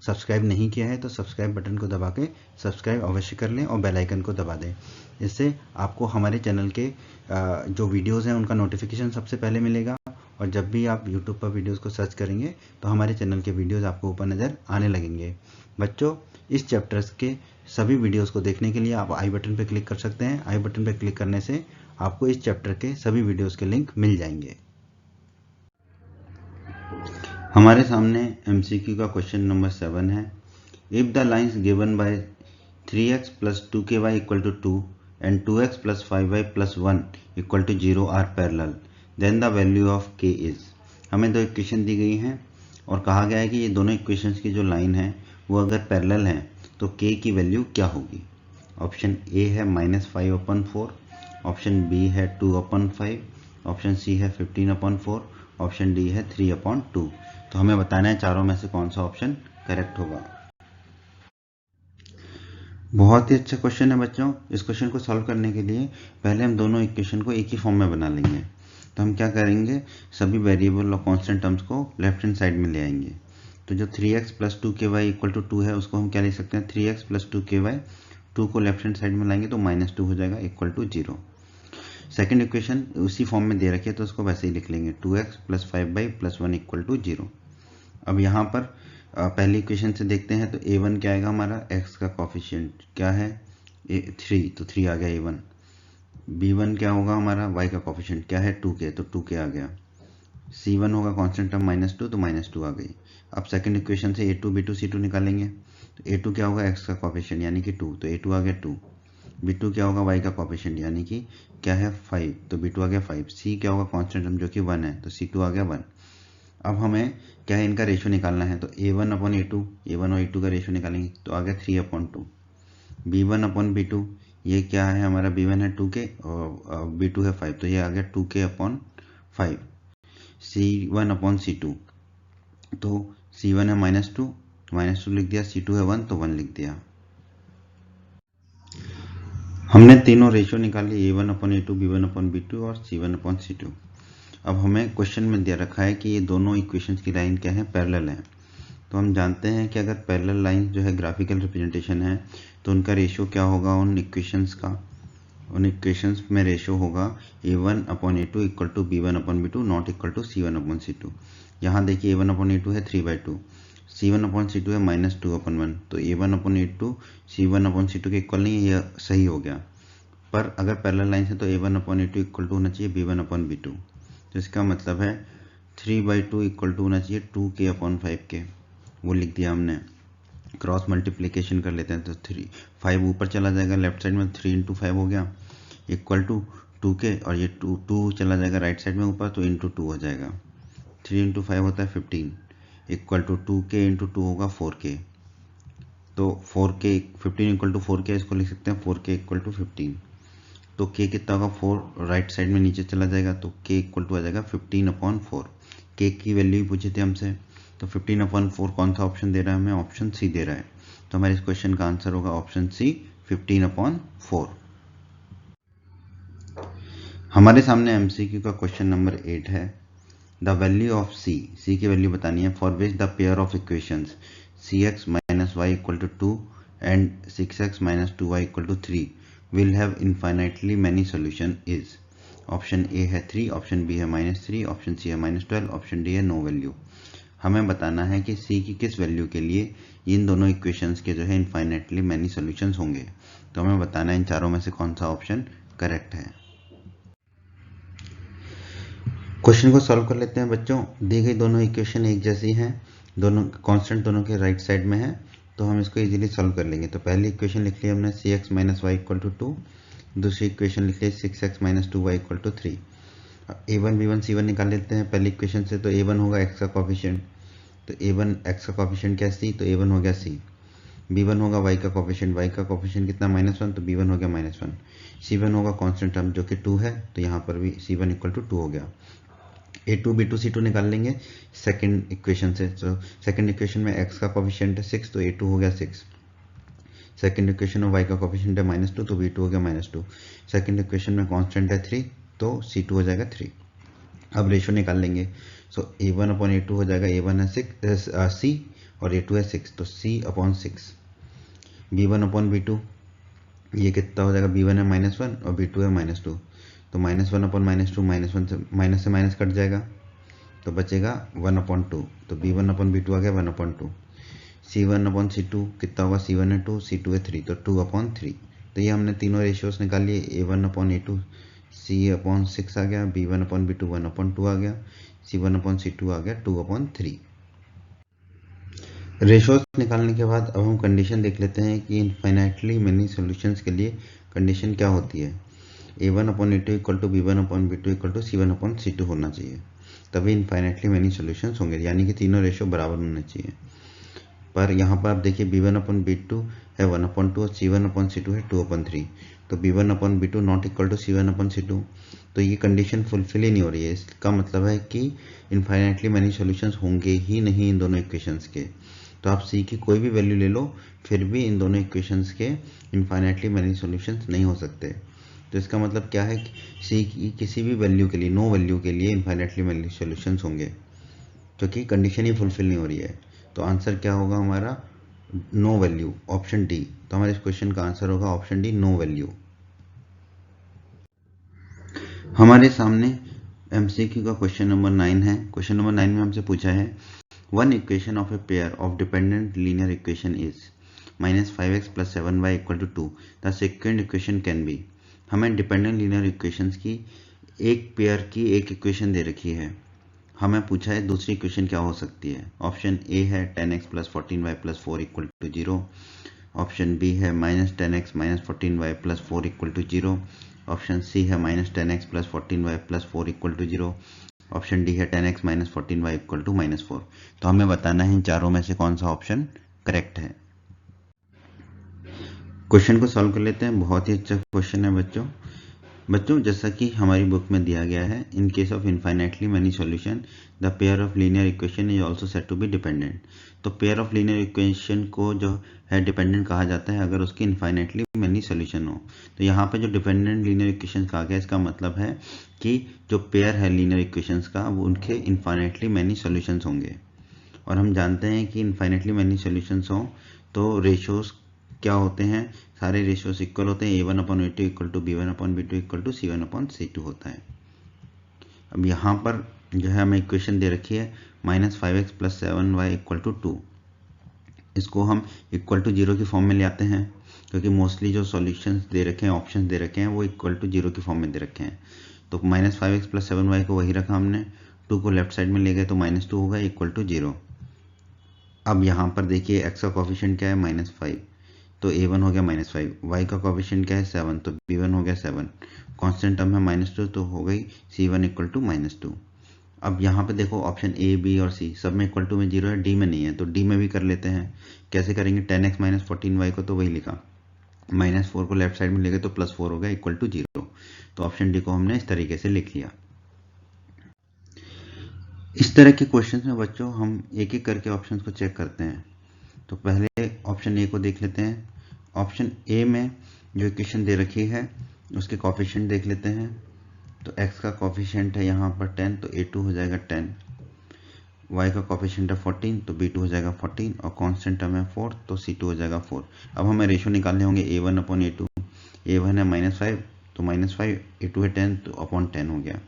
सब्सक्राइब नहीं किया है तो सब्सक्राइब बटन को दबा के सब्सक्राइब अवश्य कर लें और बेल आइकन को दबा दें। इससे आपको हमारे चैनल के जो वीडियोस हैं उनका नोटिफिकेशन सबसे पहले मिलेगा, और जब भी आप यूट्यूब पर वीडियोस को सर्च करेंगे तो हमारे चैनल के वीडियोस आपको ऊपर नज़र आने लगेंगे। बच्चों, इस चैप्टर्स के सभी वीडियोस को देखने के लिए आप आई बटन पर क्लिक कर सकते हैं। आई बटन पर क्लिक करने से आपको इस चैप्टर के सभी वीडियोस के लिंक मिल जाएंगे। हमारे सामने MCQ का क्वेश्चन नंबर 7 है। If the lines given by 3x plus 2ky equal to 2 and 2x plus 5y plus 1 equal to 0 are parallel, then the value of k is. हमें दो इक्वेशन दी गई हैं और कहा गया है कि ये दोनों इक्वेशंस की जो लाइन है वो अगर पैरेलल है तो k की वैल्यू क्या होगी। ऑप्शन ए है -5/4, ऑप्शन बी है 2/5, ऑप्शन सी है 15/4, ऑप्शन डी है 3/2। तो हमें बताना है चारों में से कौन सा ऑप्शन करेक्ट होगा। बहुत ही अच्छा क्वेश्चन है बच्चों। इस क्वेश्चन को सॉल्व करने के लिए पहले हम दोनों इक्वेशन को एक ही फॉर्म में बना लेंगे। तो हम क्या करेंगे, सभी वेरिएबल और कांस्टेंट टर्म्स को लेफ्ट हैंड साइड में ले आएंगे। तो जो 3x plus 2ky equal to 2 है उसको हम क्या लिख सकते हैं, 3x प्लस 2ky, 2 को लेफ्ट हैंड साइड में लाएंगे तो -2 हो जाएगा इक्वल टू 0। सेकेंड इक्वेशन उसी फॉर्म में दे रखी है तो उसको वैसे ही लिख लेंगे, 2x plus 5y plus 1 equal to 0। अब यहाँ पर पहली इक्वेशन से देखते हैं तो a1 क्या आएगा हमारा, x का कोफिशिएंट क्या है 3 तो 3 आ गया a1। b1 क्या होगा हमारा, y का कोफिशिएंट क्या है 2k तो 2k आ गया। c1 होगा कांस्टेंट टर्म -2 तो -2 आ गई। अब सेकंड इक्वेशन से a2 b2 c2 निकालेंगे तो a2 क्या होगा, x का कोफिशिएंट यानी कि 2 तो a2 आ गया 2। b2 क्या होगा, y का कोफिशिएंट यानी कि क्या है 5 तो b2 आ गया 5। c क्या होगा कांस्टेंट टर्म जो कि 1 है तो c2 आ गया 1। अब हमें क्या है, इनका रेशो निकालना है। तो a1 अपॉन a2, a1 और a2 का रेशो निकालेंगे तो आ गया 3/2। b1 अपॉन b2, ये क्या है हमारा, b1 है 2k और b2 है 5, तो ये आ गया 2k upon 5। c1 upon c2, तो c1 है -2 लिख दिया, c2 है 1 तो 1 लिख दिया। हमने तीनों रेशो निकाल लिए, a1 upon a2, b1 upon b2 और c1 अपॉन c2। अब हमें क्वेश्चन में दिया रखा है कि ये दोनों इक्वेशंस की लाइन क्या है, पैरेलल है। तो हम जानते हैं कि अगर पैरेलल लाइन जो है ग्राफिकल रिप्रेजेंटेशन है तो उनका रेशियो क्या होगा, उन इक्वेशंस में रेशियो होगा a1 upon a2 equal to b1 upon b2 not equal to c1 upon c2। यहाँ देखिए a1 अपॉन a2 है 3/2, c1 अपॉन c2 है -2/1, तो a1 upon a2 c1 upon c2 के इक्वल नहीं है, यह सही हो गया। पर अगर पैरेलल लाइन है तो a1 upon a2 equal to होना चाहिए b1 अपॉन b2, तो इसका मतलब है 3/2 इक्वल टू होना चाहिए 2k अपॉन 5k, वो लिख दिया हमने। क्रॉस मल्टीप्लिकेशन कर लेते हैं तो 5 ऊपर चला जाएगा लेफ्ट साइड में, 3 × 5 हो गया इक्वल टू 2k, और ये 2 चला जाएगा राइट साइड में ऊपर तो × 2 हो जाएगा। 3 × 5 होता है 15 इक्वल टू 2k × 2 होगा 4k, तो 4k 15 इक्वल टू 4k, इसको लिख सकते हैं 4k इक्वल टू 15। तो k कितना होगा, 4 राइट साइड में नीचे चला जाएगा तो k इक्वल टू आ जाएगा 15/4। k की वैल्यू भी पूछे थे हमसे, तो 15/4 कौन सा ऑप्शन दे रहा है हमें, ऑप्शन सी दे रहा है। तो हमारे इस क्वेश्चन का आंसर होगा ऑप्शन सी 15/4। हमारे सामने एमसीक्यू का क्वेश्चन नंबर 8 है। द वैल्यू ऑफ सी की वैल्यू बतानी है, for which the pair of equations cx minus y equal to 2 and 6x minus 2y equal to 3 will have infinitely many solution is। Option A है 3, ऑप्शन बी है -3, ऑप्शन सी है -12, ऑप्शन डी है नो वैल्यू। हमें बताना है कि सी की किस वैल्यू के लिए इन दोनों इक्वेशंस के जो है इनफाइनाइटली मैनी सॉल्यूशंस होंगे। तो हमें बताना है इन चारों में से कौन सा ऑप्शन करेक्ट है। क्वेश्चन को सॉल्व कर लेते हैं बच्चों। दी गई दोनों इक्वेशन एक जैसी हैं, दोनों कांस्टेंट दोनों के राइट साइड में है, तो हम इसको इजीली सॉल्व कर लेंगे। तो पहली इक्वेशन लिख लिया हमने cx minus y equal to 2, दूसरी इक्वेशन लिख लिया 6x minus 2y equal to 3। a1 b1 c1 निकाल लेते हैं पहली इक्वेशन से। तो a1 होगा x का कोफिशिएंट, तो a1 x का कोफिशिएंट क्या है c, तो a1 हो गया c। b1 होगा y का कोफिशिएंट, y का कोफिशिएंट कितना -1, तो b1 हो गया -1। c1 होगा कांस्टेंट टर्म जो कि 2 है, तो यहाँ पर भी c1 इक्वल टू 2 हो गया। a2 b2 c2 निकाल लेंगे सेकंड इक्वेशन से। तो सेकंड इक्वेशन में x का कोफिशिएंट है 6, तो a2 हो गया 6। सेकंड इक्वेशन में y का कोफिशिएंट है -2, तो b2 हो गया -2। सेकंड इक्वेशन में कांस्टेंट है 3, तो c2 हो जाएगा 3। अब रेशो निकाल लेंगे। सो a1 अपॉन a2 हो जाएगा, a1 है c और a2 है 6, तो c/6। b1 अपॉन b2, ये कितना हो जाएगा, b1 है -1 और b2 है -2, तो -1 अपॉन -2, माइनस से माइनस कट जाएगा तो बचेगा 1/2, तो b1 अपॉन b2 आ गया 1/2। c1 अपॉन c2 कितना होगा, c1 है 2, c2 है 3, तो 2/3। तो ये हमने तीनों रेशियोज निकाल लिए, a1 अपॉन a2 c/6 आ गया, b1 अपॉन b2 1/2 आ गया, c1 अपॉन c2 आ गया 2/3। रेशियोज निकालने के बाद अब हम कंडीशन देख लेते हैं कि इनफाइनाइटली मेनी सॉल्यूशंस के लिए कंडीशन क्या होती है। a1 upon a2 equal to b1 upon b2 equal to c1 upon c2 होना चाहिए, तभी इनफाइनाइटली मेनी सॉल्यूशंस होंगे, यानी कि तीनों रेशियो बराबर होने चाहिए। पर यहाँ पर आप देखिए b1 अपॉन b2 है 1/2 और c1 अपॉन c2 है 2/3, तो b1 upon b2 not equal to c1 upon c2, तो ये कंडीशन फुलफिल ही नहीं हो रही है। इसका मतलब है कि इनफाइनाइटली मेनी सॉल्यूशंस होंगे ही नहीं इन दोनों इक्वेशंस के। तो आप c की कोई भी वैल्यू ले लो, फिर भी इन दोनों इक्वेशंस के इनफाइनाइटली मेनी सॉल्यूशंस नहीं हो सकते। तो इसका मतलब क्या है कि c की किसी भी वैल्यू के लिए, नो वैल्यू के लिए इनफाइनाइटली मेनी सॉल्यूशंस होंगे, क्योंकि कंडीशन ही फुलफिल नहीं हो रही है। तो आंसर क्या होगा हमारा, नो वैल्यू, ऑप्शन डी। तो हमारे इस क्वेश्चन का आंसर होगा ऑप्शन डी, नो वैल्यू। हमारे सामने एमसीक्यू का क्वेश्चन नंबर 9 है। क्वेश्चन नंबर 9 में हमसे पूछा है, one equation of a pair of dependent linear equation is -5x + 7y = 2, the second equation can be. हमें डिपेंडेंट लीनियर इक्वेशंस की एक पेयर की एक इक्वेशन दे रखी है, हमें पूछा है दूसरी इक्वेशन क्या हो सकती है। ऑप्शन ए है 10x + 14y + 4 = 0, ऑप्शन बी है -10x - 14y + 4 = 0, ऑप्शन सी है -10x + 14y + 4 = 0, ऑप्शन डी है 10x minus 14y equal to -4। तो हमें बताना है इन चारों में से कौन सा ऑप्शन करेक्ट है। क्वेश्चन को सॉल्व कर लेते हैं। बहुत ही अच्छा क्वेश्चन है बच्चों जैसा कि हमारी बुक में दिया गया है, in case of infinitely many solution the pair of linear equation is also said to be dependent. तो पेयर ऑफ लीनियर इक्वेशन को जो है डिपेंडेंट कहा जाता है अगर उसकी इनफाइनाइटली मेनी सॉल्यूशन हो। तो यहाँ पे जो डिपेंडेंट लीनियर इक्वेशन कहा गया, इसका मतलब है कि जो पेयर है लीनियर इक्वेशंस का वो उनके इनफाइनाइटली मेनी सॉल्यूशंस होंगे। और हम जानते हैं कि इनफाइनाइटली मेनी सॉल्यूशंस हो तो रेशियोज क्या होते हैं, सारे रेशियोज इक्वल होते हैं। a1/a2 equal to b1/b2 equal to c1/c2 होता है। अब यहाँ पर जो है हमें इक्वेशन दे रखी है -5x + 7y इक्वल टू 2। इसको हम इक्वल टू 0 की फॉर्म में ले आते हैं क्योंकि मोस्टली जो सॉल्यूशंस दे रखे हैं, ऑप्शंस दे रखे हैं वो इक्वल टू 0 की फॉर्म में दे रखे हैं। तो -5x + 7y को वही रखा हमने, 2 को लेफ्ट साइड में ले गए तो -2 होगा इक्वल टू 0। अब यहाँ पर देखिए x का कोफिशिएंट क्या है -5, तो a1 हो गया -5, y का कोफिशिएंट क्या है 7, तो b1 हो गया 7, कांस्टेंट टर्म है -2 तो हो गई c1 इक्वल टू -2। अब यहाँ पे देखो ऑप्शन ए बी और सी सब में इक्वल टू में 0 है, डी में नहीं है, तो डी में भी कर लेते हैं। कैसे करेंगे, 10x माइनस 14y को तो वही लिखा, -4 को लेफ्ट साइड में ले गए तो +4 हो गया इक्वल टू 0। तो ऑप्शन डी को हमने इस तरीके से लिख लिया। इस तरह के क्वेश्चंस में बच्चों हम एक एक करके ऑप्शंस को चेक करते हैं। तो पहले ऑप्शन ए को देख लेते हैं। ऑप्शन ए में जो इक्वेशन दे रखी है उसके कोफिशिएंट देख लेते हैं। तो x का कोफिशिएंट है यहाँ पर 10, तो a2 हो जाएगा 10, y का कोफिशिएंट है 14, तो b2 हो जाएगा 14 और कांस्टेंट टर्म है 4, तो c2 हो जाएगा 4। अब हमें रेशियो निकालने होंगे a1/a2। a1 है -5 तो -5, a2 है 10 तो अपॉन 10 हो गया।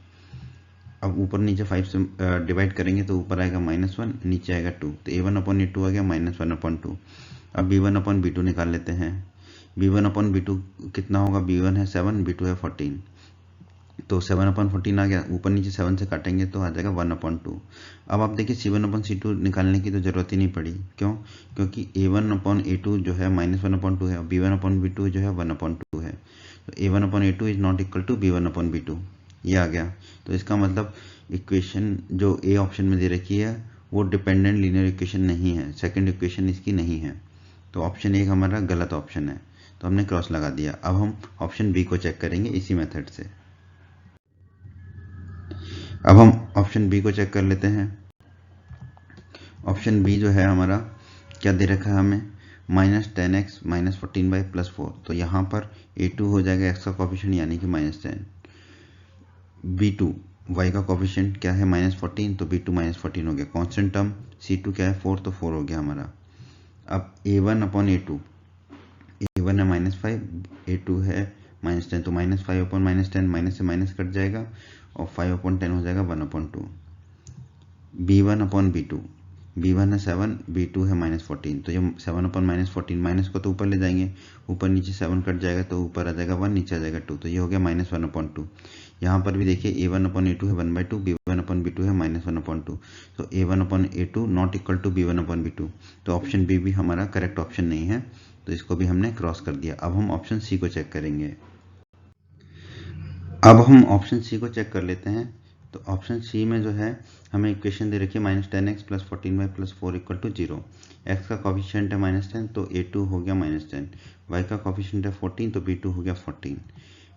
अब ऊपर नीचे 5 से डिवाइड करेंगे तो ऊपर आएगा -1, नीचे आएगा 2, तो a1/a2 आ गया -1/2। अब b1/b2 निकाल लेते हैं। b1/b2 कितना होगा, b1 है 7, b2 है 14, तो 7/14 आ गया। ऊपर नीचे 7 से काटेंगे तो आ जाएगा 1/2। अब आप देखिए c1/c2 निकालने की तो जरूरत ही नहीं पड़ी। क्यों, क्योंकि a1/a2 जो है -1/2 है और b1/b2 जो है 1/2 है। तो a1/a2 is not equal to b1/b2, ये आ गया। तो इसका मतलब इक्वेशन जो ए ऑप्शन में दे रखी है वो डिपेंडेंट लीनियर इक्वेशन नहीं है, सेकंड इक्वेशन इसकी नहीं है। तो ऑप्शन ए हमारा गलत ऑप्शन है, तो हमने क्रॉस लगा दिया। अब हम ऑप्शन बी को चेक करेंगे इसी मेथड से। अब हम ऑप्शन बी को चेक कर लेते हैं। ऑप्शन बी जो है हमारा क्या दे रखा है हमें, -10x माइनस 14y + 4। तो यहाँ पर a2 हो जाएगा x का कोफिशिएंट यानी कि -10, b2 y का कोफिशिएंट क्या है -14, तो b2 -14 हो गया। कांस्टेंट टर्म c2 क्या है 4, तो 4 हो गया हमारा। अब a1/a2, a1 है -5, a2 है -10, तो -5/10 माइनस से माइनस कट जाएगा और 5/10 हो जाएगा 1/2। b1/b2, b1 है 7, b2 है -14, तो ये 7/14 माइनस को तो ऊपर ले जाएंगे, ऊपर नीचे 7 कट जाएगा तो ऊपर आ जाएगा 1, नीचे आ जाएगा 2, तो ये हो गया -1/2। यहाँ पर भी देखिए a1/a2 है 1/2, b1/b2 है -1/2, तो a1/a2 not equal to b1/b2। तो ऑप्शन बी भी हमारा करेक्ट ऑप्शन नहीं है, तो इसको भी हमने क्रॉस कर दिया। अब हम ऑप्शन सी को चेक करेंगे। अब हम ऑप्शन सी को चेक कर लेते हैं। तो ऑप्शन सी में जो है हमें इक्वेशन दे रखी है -10x + 14y + 4 equal to 0। x का कोफिशिएंट है -10, तो a2 हो गया -10, y का कोफिशिएंट है 14, तो b2 हो गया 14,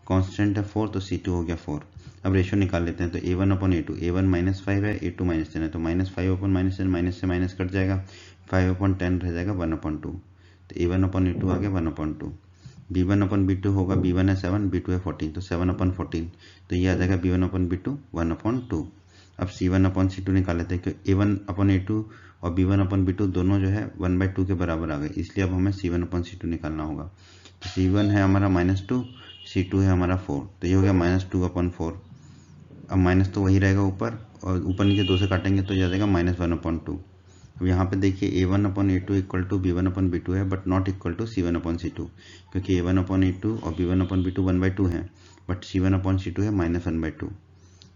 कांस्टेंट है 4, तो c2 हो गया 4। अब रेशियो निकाल लेते हैं। तो a1/a2, a1 -5 है, a2 -10 है, तो -5/10 माइनस से माइनस कट जाएगा, 5/10 रह जाएगा 1/2, तो a1/a2 आ गया 1/2। b1/b2 होगा, b1 है 7, b2 है 14, तो 7/14, तो ये आ जाएगा b1/b2 1/2। अब c1/c2 निकाल लेते हैं क्योंकि a1/a2 और b1/b2 दोनों जो है 1/2 के बराबर आ गए, इसलिए अब हमें c1/c2 निकालना होगा। तो c1 है हमारा -2, c2 है हमारा 4, तो ये हो गया -2/4। अब माइनस तो वही रहेगा ऊपर, और ऊपर नीचे 2 से काटेंगे तो ये आ जाएगा -1/2। अब यहाँ पे देखिए a1/a2 इक्वल टू b1/b2 है, but not equal to c1/c2, क्योंकि a1/a2 और b1/b2 1/2 है, बट c1/c2 है -1/2।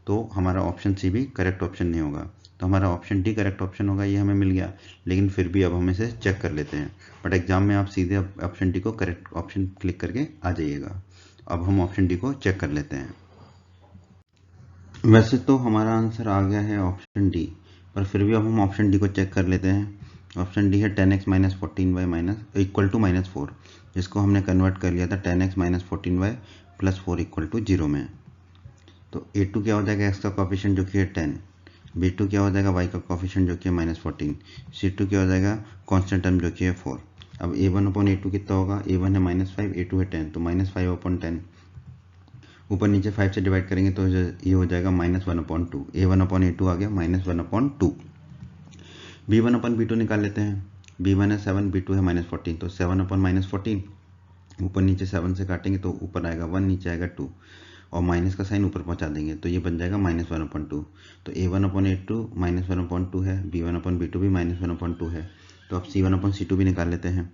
तो हमारा ऑप्शन सी भी करेक्ट ऑप्शन नहीं होगा, तो हमारा ऑप्शन डी करेक्ट ऑप्शन होगा, ये हमें मिल गया। लेकिन फिर भी अब हम इसे चेक कर लेते हैं, बट एग्जाम में आप सीधे ऑप्शन डी को करेक्ट ऑप्शन क्लिक करके आ जाइएगा। अब हम ऑप्शन डी को चेक कर लेते हैं। वैसे तो हमारा आंसर आ गया है ऑप्शन डी, पर फिर भी अब हम ऑप्शन डी को चेक कर लेते हैं। ऑप्शन डी है 10x minus 14y minus equal to -4, जिसको हमने कन्वर्ट कर लिया था 10x minus 14y plus 4 equal to 0 में। तो a2 क्या हो जाएगा, x का कॉफिशिएंट जो कि है 10, b2 क्या हो जाएगा, y का कॉफिशिएंट जो कि है -14, c2 क्या हो जाएगा, कांस्टेंट टर्म जो कि है 4। अब a1 अपॉन a2 कितना होगा, a1 है -5, a2 है 10, तो -5 अपॉन 10, ऊपर नीचे 5 से डिवाइड करेंगे तो ये हो जाएगा -1/2। a1 अपॉन a2 आ गया -1/2। b1 अपॉन b2 निकाल लेते हैं। b1 है 7, b2 है -14, तो 7 अपॉन -14, ऊपर नीचे 7 से काटेंगे तो ऊपर आएगा 1, नीचे आएगा 2, और माइनस का साइन ऊपर पहुंचा देंगे तो ये बन जाएगा -1/2। तो a1 अपॉन a2 -1/2 है, b1 अपॉन b2 भी -1/2 है। तो अब c1 अपॉन c2 भी निकाल लेते हैं।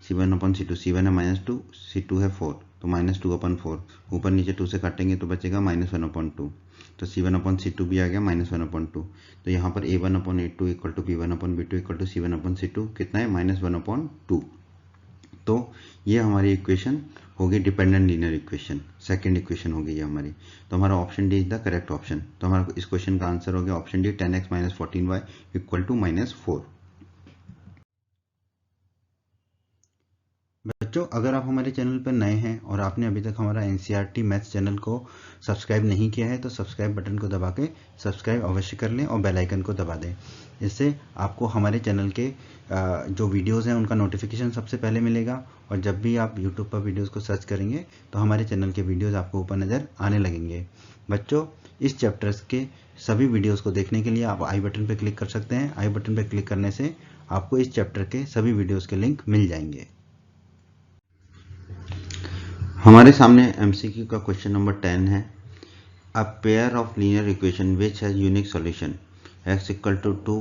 c1 अपॉन c2, c1 है -2, c2 है 4, तो -2/4, ऊपर नीचे 2 से काटेंगे तो बचेगा -1/2। तो c1 अपॉन c2 भी आ गया -1/2। तो यहाँ पर a1 upon a2 equal to b1 upon b2 equal to c1 upon c2 कितना है, -1/2। तो ये हमारी इक्वेशन होगी dependent linear equation, second equation होगी ये हमारी। तो हमारा option D is the correct option. तो हमारा इस क्वेश्चन का आंसर हो गया option D 10x minus 14y equal to -4। बच्चों, अगर आप हमारे चैनल पर नए हैं और आपने अभी तक हमारा एनसीईआरटी मैथ्स चैनल को सब्सक्राइब नहीं किया है तो सब्सक्राइब बटन को दबा के सब्सक्राइब अवश्य कर लें और बेल आइकन को दबा दें। इससे आपको हमारे चैनल के जो वीडियोस हैं उनका नोटिफिकेशन सबसे पहले मिलेगा, और जब भी आप यूट्यूब पर वीडियोस को सर्च करेंगे तो हमारे चैनल के वीडियोस आपको ऊपर नज़र आने लगेंगे। बच्चों, इस चैप्टर्स के सभी वीडियोस को देखने के लिए आप आई बटन पर क्लिक कर सकते हैं। आई बटन पर क्लिक करने से आपको इस चैप्टर के सभी वीडियोज़ के लिंक मिल जाएंगे। हमारे सामने एमसीक्यू का क्वेश्चन नंबर 10 है। A pair of linear equation which has unique solution x equal to 2,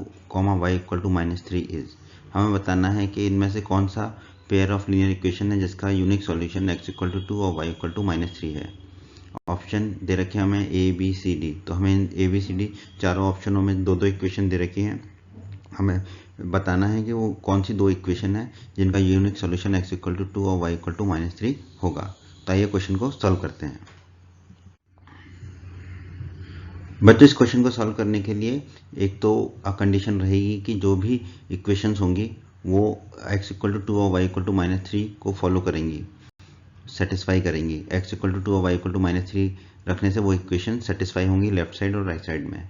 y equal to -3 is. हमें बताना है कि इनमें से कौन सा पेयर ऑफ लीनियर इक्वेशन है जिसका unique solution x equal to 2 और y इक्वल टू -3 है। ऑप्शन दे रखे हैं हमें a b c d, तो हमें a b c d चारों ऑप्शनों में दो दो इक्वेशन दे रखी हैं। हमें बताना है कि वो कौन सी दो इक्वेशन है जिनका unique solution x equal to 2 और y इक्वल टू -3 होगा। तो आइए क्वेश्चन को सॉल्व करते हैं। बच्चों, इस क्वेश्चन को सॉल्व करने के लिए एक तो कंडीशन रहेगी कि जो भी इक्वेशंस होंगी वो x इक्वल टू 2 और y इक्वल टू -3 को फॉलो करेंगी, सेटिस्फाई करेंगी। x इक्वल टू 2 और y इक्वल टू -3 रखने से वो इक्वेशन सेटिस्फाई होंगी लेफ्ट साइड और राइट साइड में।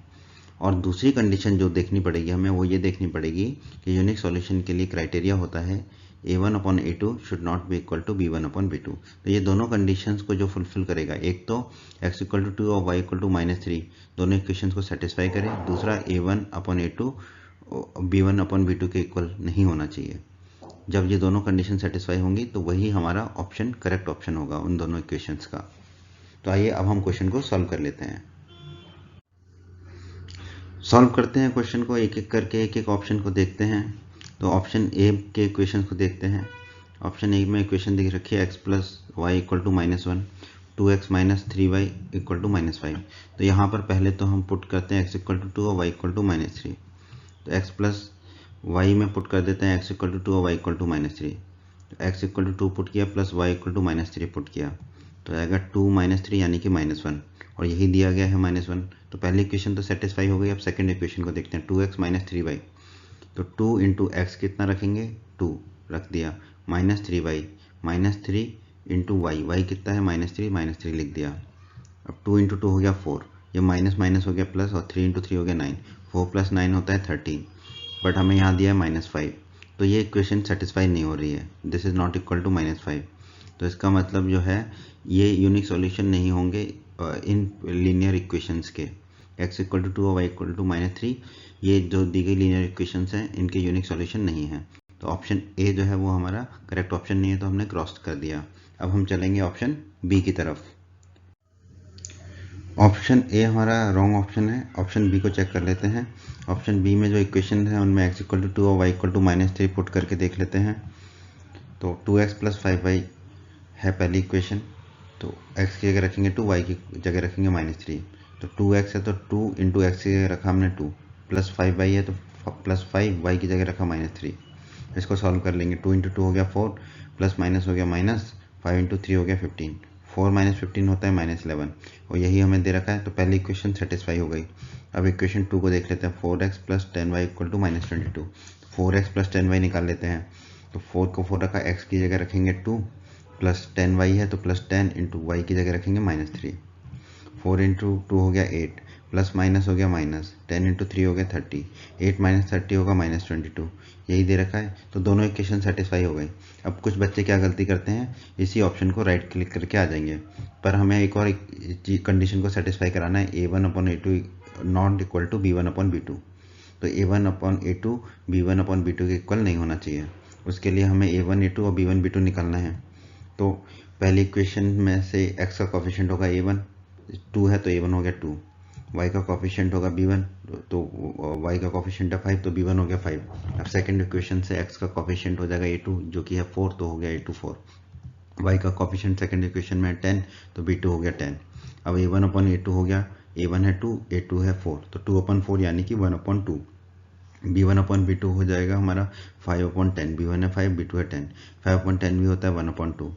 और दूसरी कंडीशन जो देखनी पड़ेगी हमें वो ये देखनी पड़ेगी कि यूनिक सॉल्यूशन के लिए क्राइटेरिया होता है a1 upon a2 should not be equal to b1 upon b2। तो ये दोनों कंडीशंस को जो फुलफिल करेगा, एक तो x इक्वल टू 2 और y इक्वल टू -3 दोनों इक्वेशंस को सेटिस्फाई करे, दूसरा a1 upon a2 b1 upon b2 के इक्वल नहीं होना चाहिए। जब ये दोनों कंडीशन सेटिस्फाई होंगी तो वही हमारा ऑप्शन करेक्ट ऑप्शन होगा उन दोनों इक्वेशंस का। तो आइए अब हम क्वेश्चन को सॉल्व कर लेते हैं। सॉल्व करते हैं क्वेश्चन को एक एक करके, एक एक ऑप्शन को देखते हैं। तो ऑप्शन ए के इक्वेशन को देखते हैं। ऑप्शन ए में इक्वेशन दिख रखी है x plus y equal to -1, 2x minus 3y equal to -5। तो यहाँ पर पहले तो हम पुट करते हैं x इक्वल टू 2 और y इक्वल टू -3। तो x प्लस वाई में पुट कर देते हैं x इक्वल टू 2 और y इक्वल टू -3। तो x इक्वल टू 2 पुट किया plus y equal to -3 put किया, तो आएगा 2 - 3 यानी कि -1, और यही दिया गया है -1। तो पहली इक्वेशन तो सेटिस्फाई हो गई। अब सेकंड इक्वेशन को देखते हैं, 2x माइनस 3y। तो 2 इंटू एक्स कितना रखेंगे, 2 रख दिया, -3y, -3 इंटू वाई, वाई कितना है -3 लिख दिया। अब 2 इंटू 2 हो गया 4, ये माइनस माइनस हो गया प्लस, और 3 इंटू 3 हो गया 9, 4 प्लस 9 होता है 13, बट हमें यहाँ दिया है -5। तो ये इक्वेशन सेटिस्फाई नहीं हो रही है, this is not equal to -5। तो इसका मतलब जो है ये यूनिक सॉल्यूशन नहीं होंगे इन लीनियर इक्वेशंस के। x इक्वल टू 2 और y इक्वल टू -3 ये जो दी गई लीनियर इक्वेशंस हैं इनके यूनिक सॉल्यूशन नहीं है। तो ऑप्शन ए जो है वो हमारा करेक्ट ऑप्शन नहीं है, तो हमने क्रॉस कर दिया। अब हम चलेंगे ऑप्शन बी की तरफ। ऑप्शन ए हमारा रॉन्ग ऑप्शन है, ऑप्शन बी को चेक कर लेते हैं। ऑप्शन बी में जो इक्वेशन है उनमें x इक्वल टू 2 और y इक्वल टू -3 पुट करके देख लेते हैं। तो 2x प्लस 5y है पहली इक्वेशन, तो x की जगह रखेंगे 2, y की जगह रखेंगे -3। तो 2x है तो 2 इंटू एक्स की जगह रखा हमने 2, प्लस 5y है तो प्लस 5, y की जगह रखा -3। इसको सॉल्व कर लेंगे, 2 इंटू 2 हो गया 4, प्लस माइनस हो गया माइनस, 5 इंटू 3 हो गया 15, 4 माइनस 15 होता है -11 और यही हमें दे रखा है। तो पहली इक्वेशन सेटिस्फाई हो गई। अब इक्वेशन 2 को देख लेते हैं। 4x plus 10y equal to -22। 4x plus 10y निकाल लेते हैं। तो 4 को 4 रखा, x की जगह रखेंगे 2 प्लस 10y है तो प्लस 10 इंटू वाई की जगह रखेंगे -3। 4 इंटू 2 हो गया 8 प्लस माइनस हो गया माइनस, 10 इंटू 3 हो गया 30, 8 माइनस 30 होगा -22। यही दे रखा है। तो दोनों इक्वेशन सेटिस्फाई हो गई। अब कुछ बच्चे क्या गलती करते हैं, इसी ऑप्शन को राइट क्लिक करके आ जाएंगे, पर हमें एक और कंडीशन को सेटिस्फाई कराना है, a1/a2 not equal to b1/b2। तो a1/a2 b1/b2 के इक्वल नहीं होना चाहिए। उसके लिए हमें a1 a2 और b1 b2 निकालना है। तो पहली इक्वेशन में से x का कोफिशिएंट होगा a1, 2 है तो a1 हो गया 2, y का कोफिशिएंट होगा b1 तो y का कोफिशिएंट है 5 तो b1 हो गया 5। अब सेकंड इक्वेशन से x का कोफिशिएंट हो जाएगा a2 जो कि है 4 तो हो गया a2 4। y का कोफिशिएंट सेकंड इक्वेशन में 10 तो b2 हो गया 10। अब a1/a2 हो गया, a1 है 2 a2 है 4 तो 2/4 यानी कि 1/2। b1/b2 हो जाएगा हमारा 5/10, b1 है 5 b2 है 10, 5/10 भी होता है 1/2।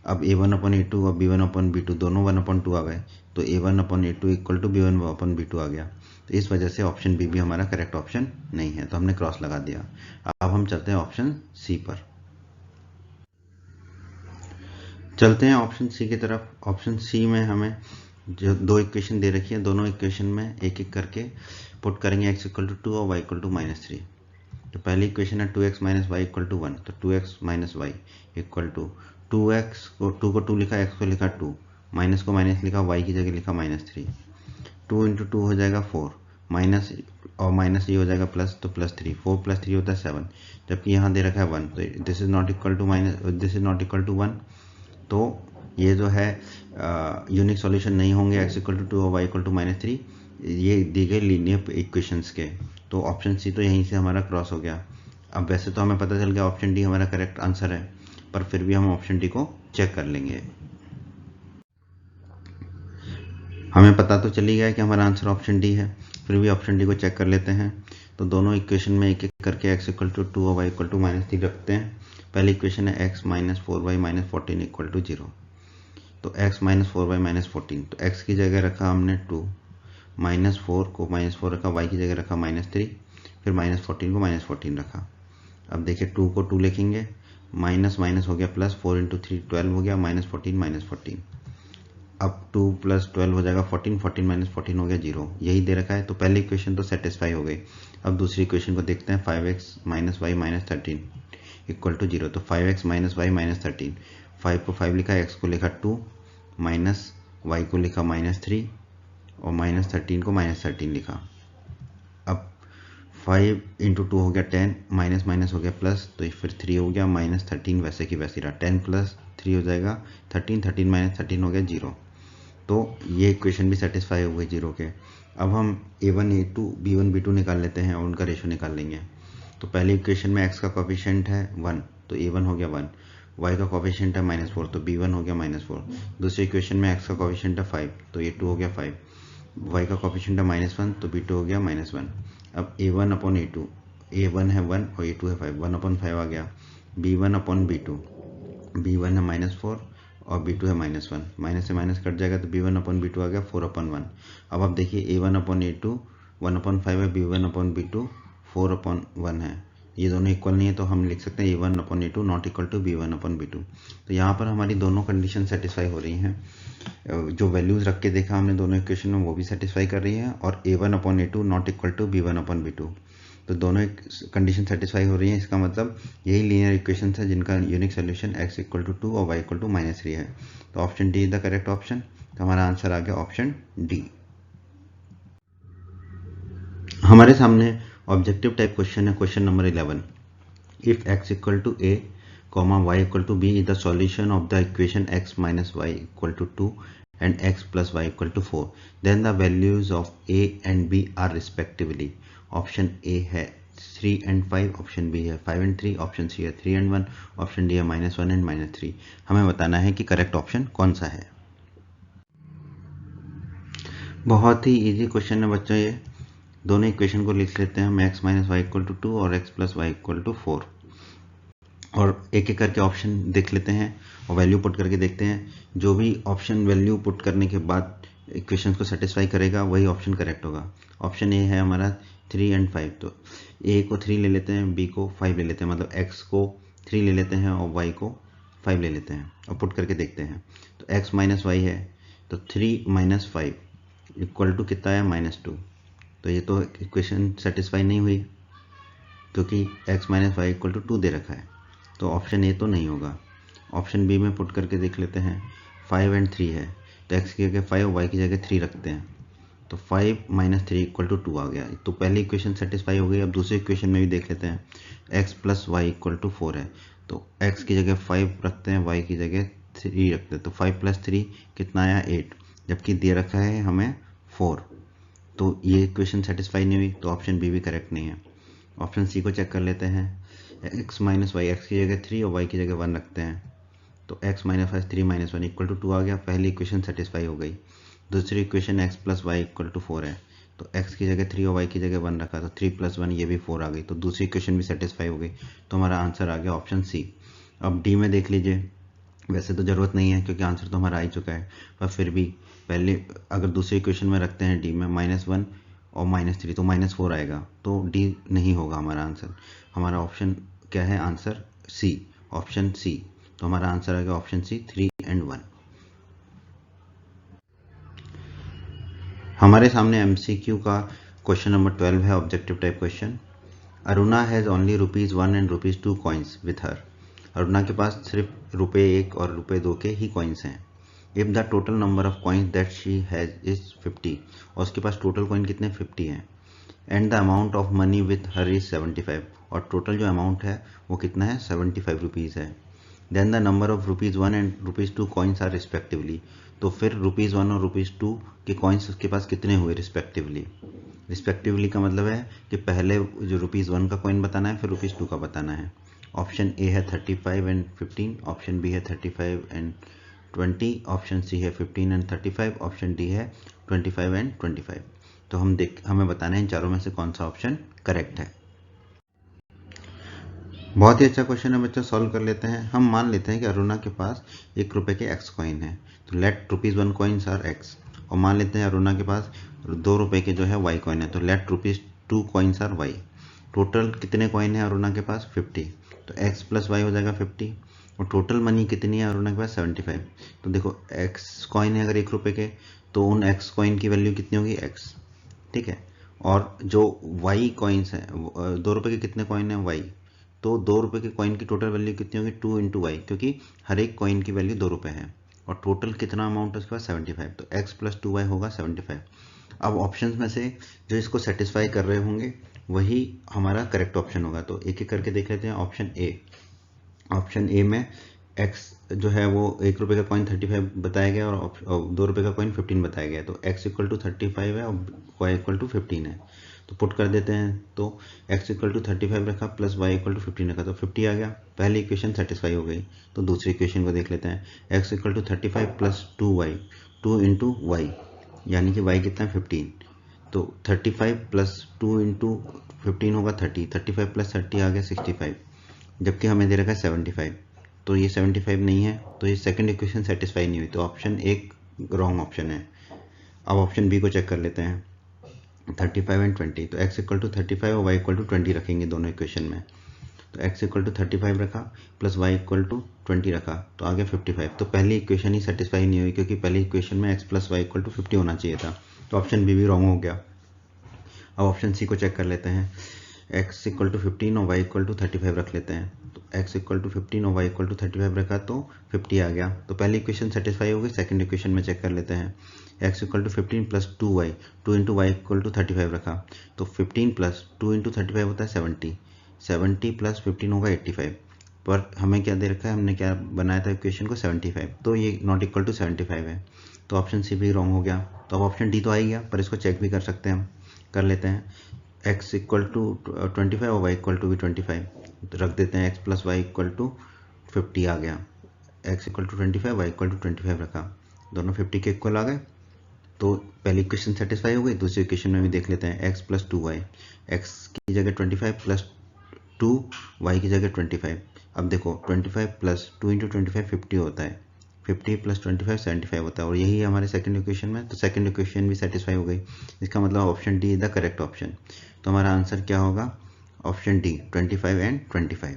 अब a1/a2 और b1/b2 दोनों 1/2 आ गए तो a1/a2 इक्वल टू b1/b2 आ गया। तो इस वजह से ऑप्शन बी भी हमारा करेक्ट ऑप्शन नहीं है, तो हमने क्रॉस लगा दिया। अब हम चलते हैं ऑप्शन सी पर। चलते हैं ऑप्शन सी की तरफ। ऑप्शन सी में हमें जो दो इक्वेशन दे रखी है, दोनों इक्वेशन में एक एक करके पुट करेंगे, x इक्वल टू 2 और y इक्वल टू -3। तो पहली इक्वेशन है 2x minus y equal to 1, तो 2x minus y equal to 2x को 2 को 2 लिखा, x को लिखा 2, माइनस को माइनस लिखा, y की जगह लिखा -3। 2 इंटू 2 हो जाएगा 4, माइनस और माइनस ये हो जाएगा प्लस, तो +3, 4 + 3 होता है 7, जबकि यहाँ दे रखा है 1, तो this is not equal to this is not equal to 1। तो ये जो है यूनिक सॉल्यूशन नहीं होंगे x इक्वल टू 2 और y इक्वल टू -3 ये दी गई लीनियर इक्वेशंस के। तो ऑप्शन सी तो यहीं से हमारा क्रॉस हो गया। अब वैसे तो हमें पता चल गया ऑप्शन डी हमारा करेक्ट आंसर है, पर फिर भी हम ऑप्शन डी को चेक कर लेंगे। हमें पता तो चली गया कि हमारा आंसर ऑप्शन डी है, फिर भी ऑप्शन डी को चेक कर लेते हैं। तो दोनों इक्वेशन में एक एक करके x इक्वल टू 2 और y इक्वल टू -3 रखते हैं। पहली इक्वेशन है x minus 4y minus 14 equal to 0। तो x माइनस 4y माइनस 14, तो x की जगह रखा हमने 2, -4 को -4 रखा, y की जगह रखा -3, फिर -14 को -14 रखा। अब देखिए 2 को 2 लिखेंगे, माइनस माइनस हो गया प्लस, 4 इंटू 3 12 हो गया, -14 -14। अब 2 + 12 हो जाएगा 14, 14 - 14 हो गया 0, यही दे रखा है। तो पहली इक्वेशन तो सेटिस्फाई हो गई। अब दूसरी इक्वेशन को देखते हैं, 5x minus y minus 13 equal to 0। तो 5x माइनस वाई माइनस 13, 5 को 5 लिखा, x को लिखा 2, माइनस y को लिखा -3 और -13 को -13 लिखा। अब 5 इंटू 2 हो गया 10, माइनस माइनस हो गया प्लस, तो फिर 3 हो गया, -13 वैसे की वैसे रहा, 10 + 3 हो जाएगा 13, 13 - 13 हो गया 0। तो ये इक्वेशन भी सेटिस्फाई हो गई 0 के। अब हम a1 a2 b1 b2 निकाल लेते हैं और उनका रेशो निकाल लेंगे। तो पहली इक्वेशन में x का कोफिशिएंट है 1, तो a1 हो गया 1, y का कोफिशिएंट है -4, तो b1 हो गया -4। दूसरी इक्वेशन में x का कोफिशिएंट है 5, तो a2 हो गया 5, y का कोफिशिएंट है -1, तो b2 हो गया -1। अब a1/a2, a1 है 1 और a2 है 5, 1/5 आ गया। b1/b2, b1 है -4 और b2 है -1, माइनस से माइनस कट जाएगा तो b1/b2 आ गया 4/1। अब आप देखिए a1/a2 1/5 है, b1/b2 4/1 है, ये दोनों इक्वल नहीं है, तो हम लिख सकते हैं a1/a2 not equal to b1/b2। तो यहाँ पर हमारी दोनों कंडीशन सेटिस्फाई हो रही हैं। जो वैल्यूज रख के देखा हमने दोनों इक्वेशन में वो भी सेटिस्फाई कर रही है, और a1/a2 not equal to b1/b2, तो दोनों कंडीशन सेटिस्फाई हो रही है। इसका मतलब यही लीनियर इक्वेशन है जिनका unique solution x equal to 2 और y इक्वल टू -3 है। तो option D is the correct option. तो हमारा आंसर आ गया ऑप्शन डी। हमारे सामने ऑब्जेक्टिव टाइप क्वेश्चन है, question number 11। If x equal to a, y equal to b is the solution of the equation x minus y equal to 2 and x plus y equal to 4, then the values of a and b are respectively। Option A है 3 and 5, ऑप्शन बी है 5 and 3, ऑप्शन सी है 3 and 1, ऑप्शन डी है -1 and -3। हमें बताना है कि करेक्ट ऑप्शन कौन सा है। बहुत ही इजी क्वेश्चन है बच्चों ये। दोनों इक्वेशन को लिख लेते हैं हम, x minus y equal to 2 और x plus y equal to 4, और एक एक करके ऑप्शन देख लेते हैं। और वैल्यू पुट करके देखते हैं। जो भी ऑप्शन वैल्यू पुट करने के बाद इक्वेशन को सेटिस्फाई करेगा वही ऑप्शन करेक्ट होगा। ऑप्शन ए है हमारा 3 और 5, तो ए को 3 ले लेते हैं, बी को 5 ले लेते हैं, मतलब एक्स को 3 ले लेते हैं और वाई को 5 ले लेते हैं और पुट करके देखते हैं। तो x माइनस वाई है, तो 3 माइनस 5 इक्वल टू कितना है -2। तो ये तो इक्वेशन सेटिस्फाई नहीं हुई क्योंकि x minus y equal to 2 दे रखा है, तो ऑप्शन ए तो नहीं होगा। ऑप्शन बी में पुट करके देख लेते हैं। 5 और 3 है, तो x की जगह 5 और y की जगह 3 रखते हैं, तो 5 माइनस 3 इक्वल टू 2 आ गया। तो पहली इक्वेशन सेटिस्फाई हो गई। अब दूसरी इक्वेशन में भी देख लेते हैं। x plus y equal to 4 है, तो x की जगह 5 रखते हैं, y की जगह 3 रखते हैं, तो 5 प्लस 3 कितना आया 8, जबकि दे रखा है हमें 4। तो ये इक्वेशन सेटिस्फाई नहीं हुई, तो ऑप्शन बी भी करेक्ट नहीं है। ऑप्शन सी को चेक कर लेते हैं। x माइनस वाई, एक्स की जगह 3 और y की जगह 1 रखते हैं, तो x minus 5 3 minus 1 equal to 2 आ गया। पहली इक्वेशन सेटिस्फाई हो गई। दूसरी equation x plus y equal to 4 है, तो x की जगह 3 और y की जगह 1 रखा, तो 3 प्लस 1 ये भी 4 आ गई। तो दूसरी इक्वेशन भी सेटिस्फाई हो गई, तो हमारा आंसर आ गया ऑप्शन सी। अब डी में देख लीजिए। वैसे तो ज़रूरत नहीं है क्योंकि आंसर तो हमारा आ ही चुका है, पर फिर भी पहले अगर दूसरी इक्वेशन में रखते हैं डी में -1 और -3, तो -4 आएगा, तो डी नहीं होगा हमारा आंसर। हमारा ऑप्शन क्या है? Answer C, option C. तो हमारा आंसर आ गया ऑप्शन सी 3 और 1। हमारे सामने MCQ का क्वेश्चन नंबर 12 है, objective type question. Aruna has only ₹1 and ₹2 coins with her. Aruna के पास सिर्फ ₹1 और ₹2 के ही कॉइन्स हैं। If the total number of coins that she has is 50, और उसके पास टोटल कॉइन कितने 50 हैं। And the amount of money with her is 75, और टोटल जो अमाउंट है वो कितना है 75 रुपीज़ है। Then the number of ₹1 and ₹2 coins are respectively, तो फिर ₹1 और ₹2 के कॉइन्स उसके पास कितने हुए रिस्पेक्टिवली। रिस्पेक्टिवली का मतलब है कि पहले जो ₹1 का कॉइन बताना है, फिर ₹2 का बताना है। ऑप्शन ए है 35 और 15, ऑप्शन बी है 35 और 20, ऑप्शन सी है 15 और 35, ऑप्शन डी है 25 और 25। तो हमें बताना है इन चारों में से कौन सा ऑप्शन करेक्ट है। बहुत ही अच्छा क्वेश्चन है बच्चों, सॉल्व कर लेते हैं। हम मान लेते हैं कि अरुणा के पास ₹1 के x कॉइन है, तो लेट ₹1 कॉइन्स आर x, और मान लेते हैं अरुणा के पास ₹2 के जो है y कॉइन है, तो let ₹2 coins are y। Total कितने कॉइन है अरुणा के पास 50, तो x प्लस y हो जाएगा 50, और टोटल मनी कितनी है अरुणा के पास 75। तो देखो x कॉइन है अगर ₹1 के, तो उन x कॉइन की वैल्यू कितनी होगी x, ठीक है। और जो y कॉइन्स हैं, ₹2 के कितने कॉइन है y, तो ₹2 के कॉइन की टोटल वैल्यू कितनी होगी 2 इंटू वाई, क्योंकि हर एक कॉइन की वैल्यू ₹2 है और टोटल कितना अमाउंट है उसके पास 75, तो x प्लस 2y होगा 75। अब ऑप्शंस में से जो इसको सेटिस्फाई कर रहे होंगे वही हमारा करेक्ट ऑप्शन होगा, तो एक एक करके देख लेते हैं। ऑप्शन ए, ऑप्शन ए में x जो है वो ₹1 का कॉइन 35 बताया गया और ₹2 का कॉइन 15 बताया गया, तो x इक्वल टू 35 है और y इक्वल टू 15 है, तो पुट कर देते हैं। तो x इक्वल टू 35 रखा प्लस y इक्वल टू 15 रखा, तो 50 आ गया। पहली इक्वेशन सेटिस्फाई हो गई। तो दूसरी इक्वेशन को देख लेते हैं। x equal to 35 plus 2y, 2 into y, यानी कि y कितना है 15, तो 35 प्लस 2 इंटू 15 होगा 30, 35 प्लस 30 आ गया 65, जबकि हमें दे रखा है 75, तो ये 75 नहीं है, तो ये सेकंड इक्वेशन सेटिस्फाई नहीं हुई, तो ऑप्शन एक रॉन्ग ऑप्शन है। अब ऑप्शन बी को चेक कर लेते हैं। 35 और 20, तो x इक्वल टू 35 और y इक्वल टू 20 रखेंगे दोनों इक्वेशन में, तो x इक्वल टू 35 रखा प्लस y इक्वल टू 20 रखा, तो आ गया 55। तो पहली इक्वेशन ही सेटिस्फाई नहीं हुई क्योंकि पहली इक्वेशन में x plus y equal to 50 होना चाहिए था, तो ऑप्शन बी भी रॉन्ग हो गया। अब ऑप्शन सी को चेक कर लेते हैं। x इक्वल टू 15 और y इक्वल टू 35 रख लेते हैं, तो x इक्वल टू 15 और y इक्वल टू 35 रखा तो 50 आ गया। तो पहली इक्वेशन सेटिस्फाई हो गई। सेकंड इक्वेशन में चेक कर लेते हैं। x equal to 15 plus 2y, 2 into y equal to 35 रखा, तो 15 प्लस 2 इंटू 35 होता है 70, 70 प्लस 15 होगा 85, पर हमें क्या दे रखा है, हमने क्या बनाया था इक्वेशन को 75, तो ये नॉट इक्वल टू 75 है, तो ऑप्शन सी भी रॉन्ग हो गया। तो अब ऑप्शन डी तो आ ही गया, पर इसको चेक भी कर सकते हैं हम, कर लेते हैं। x इक्वल टू 25 और y इक्वल टू भी 25, तो रख देते हैं x plus y equal to 50 आ गया। x equal to 25, y equal to 25 रखा, दोनों 50 के इक्वल आ गए, तो पहली इक्वेशन सेटिस्फाई हो गई। दूसरी इक्वेशन में भी देख लेते हैं। x प्लस 2y, x की जगह 25 प्लस 2 y की जगह 25, अब देखो 25 प्लस 2 इंटू 25 50 होता है, 50 प्लस 25 75 होता है, और यही है हमारे सेकंड इक्वेशन में। तो सेकंड इक्वेशन भी सेटिस्फाई हो गई, इसका मतलब option D is the correct option. तो हमारा आंसर क्या होगा, ऑप्शन डी 25 एंड 25।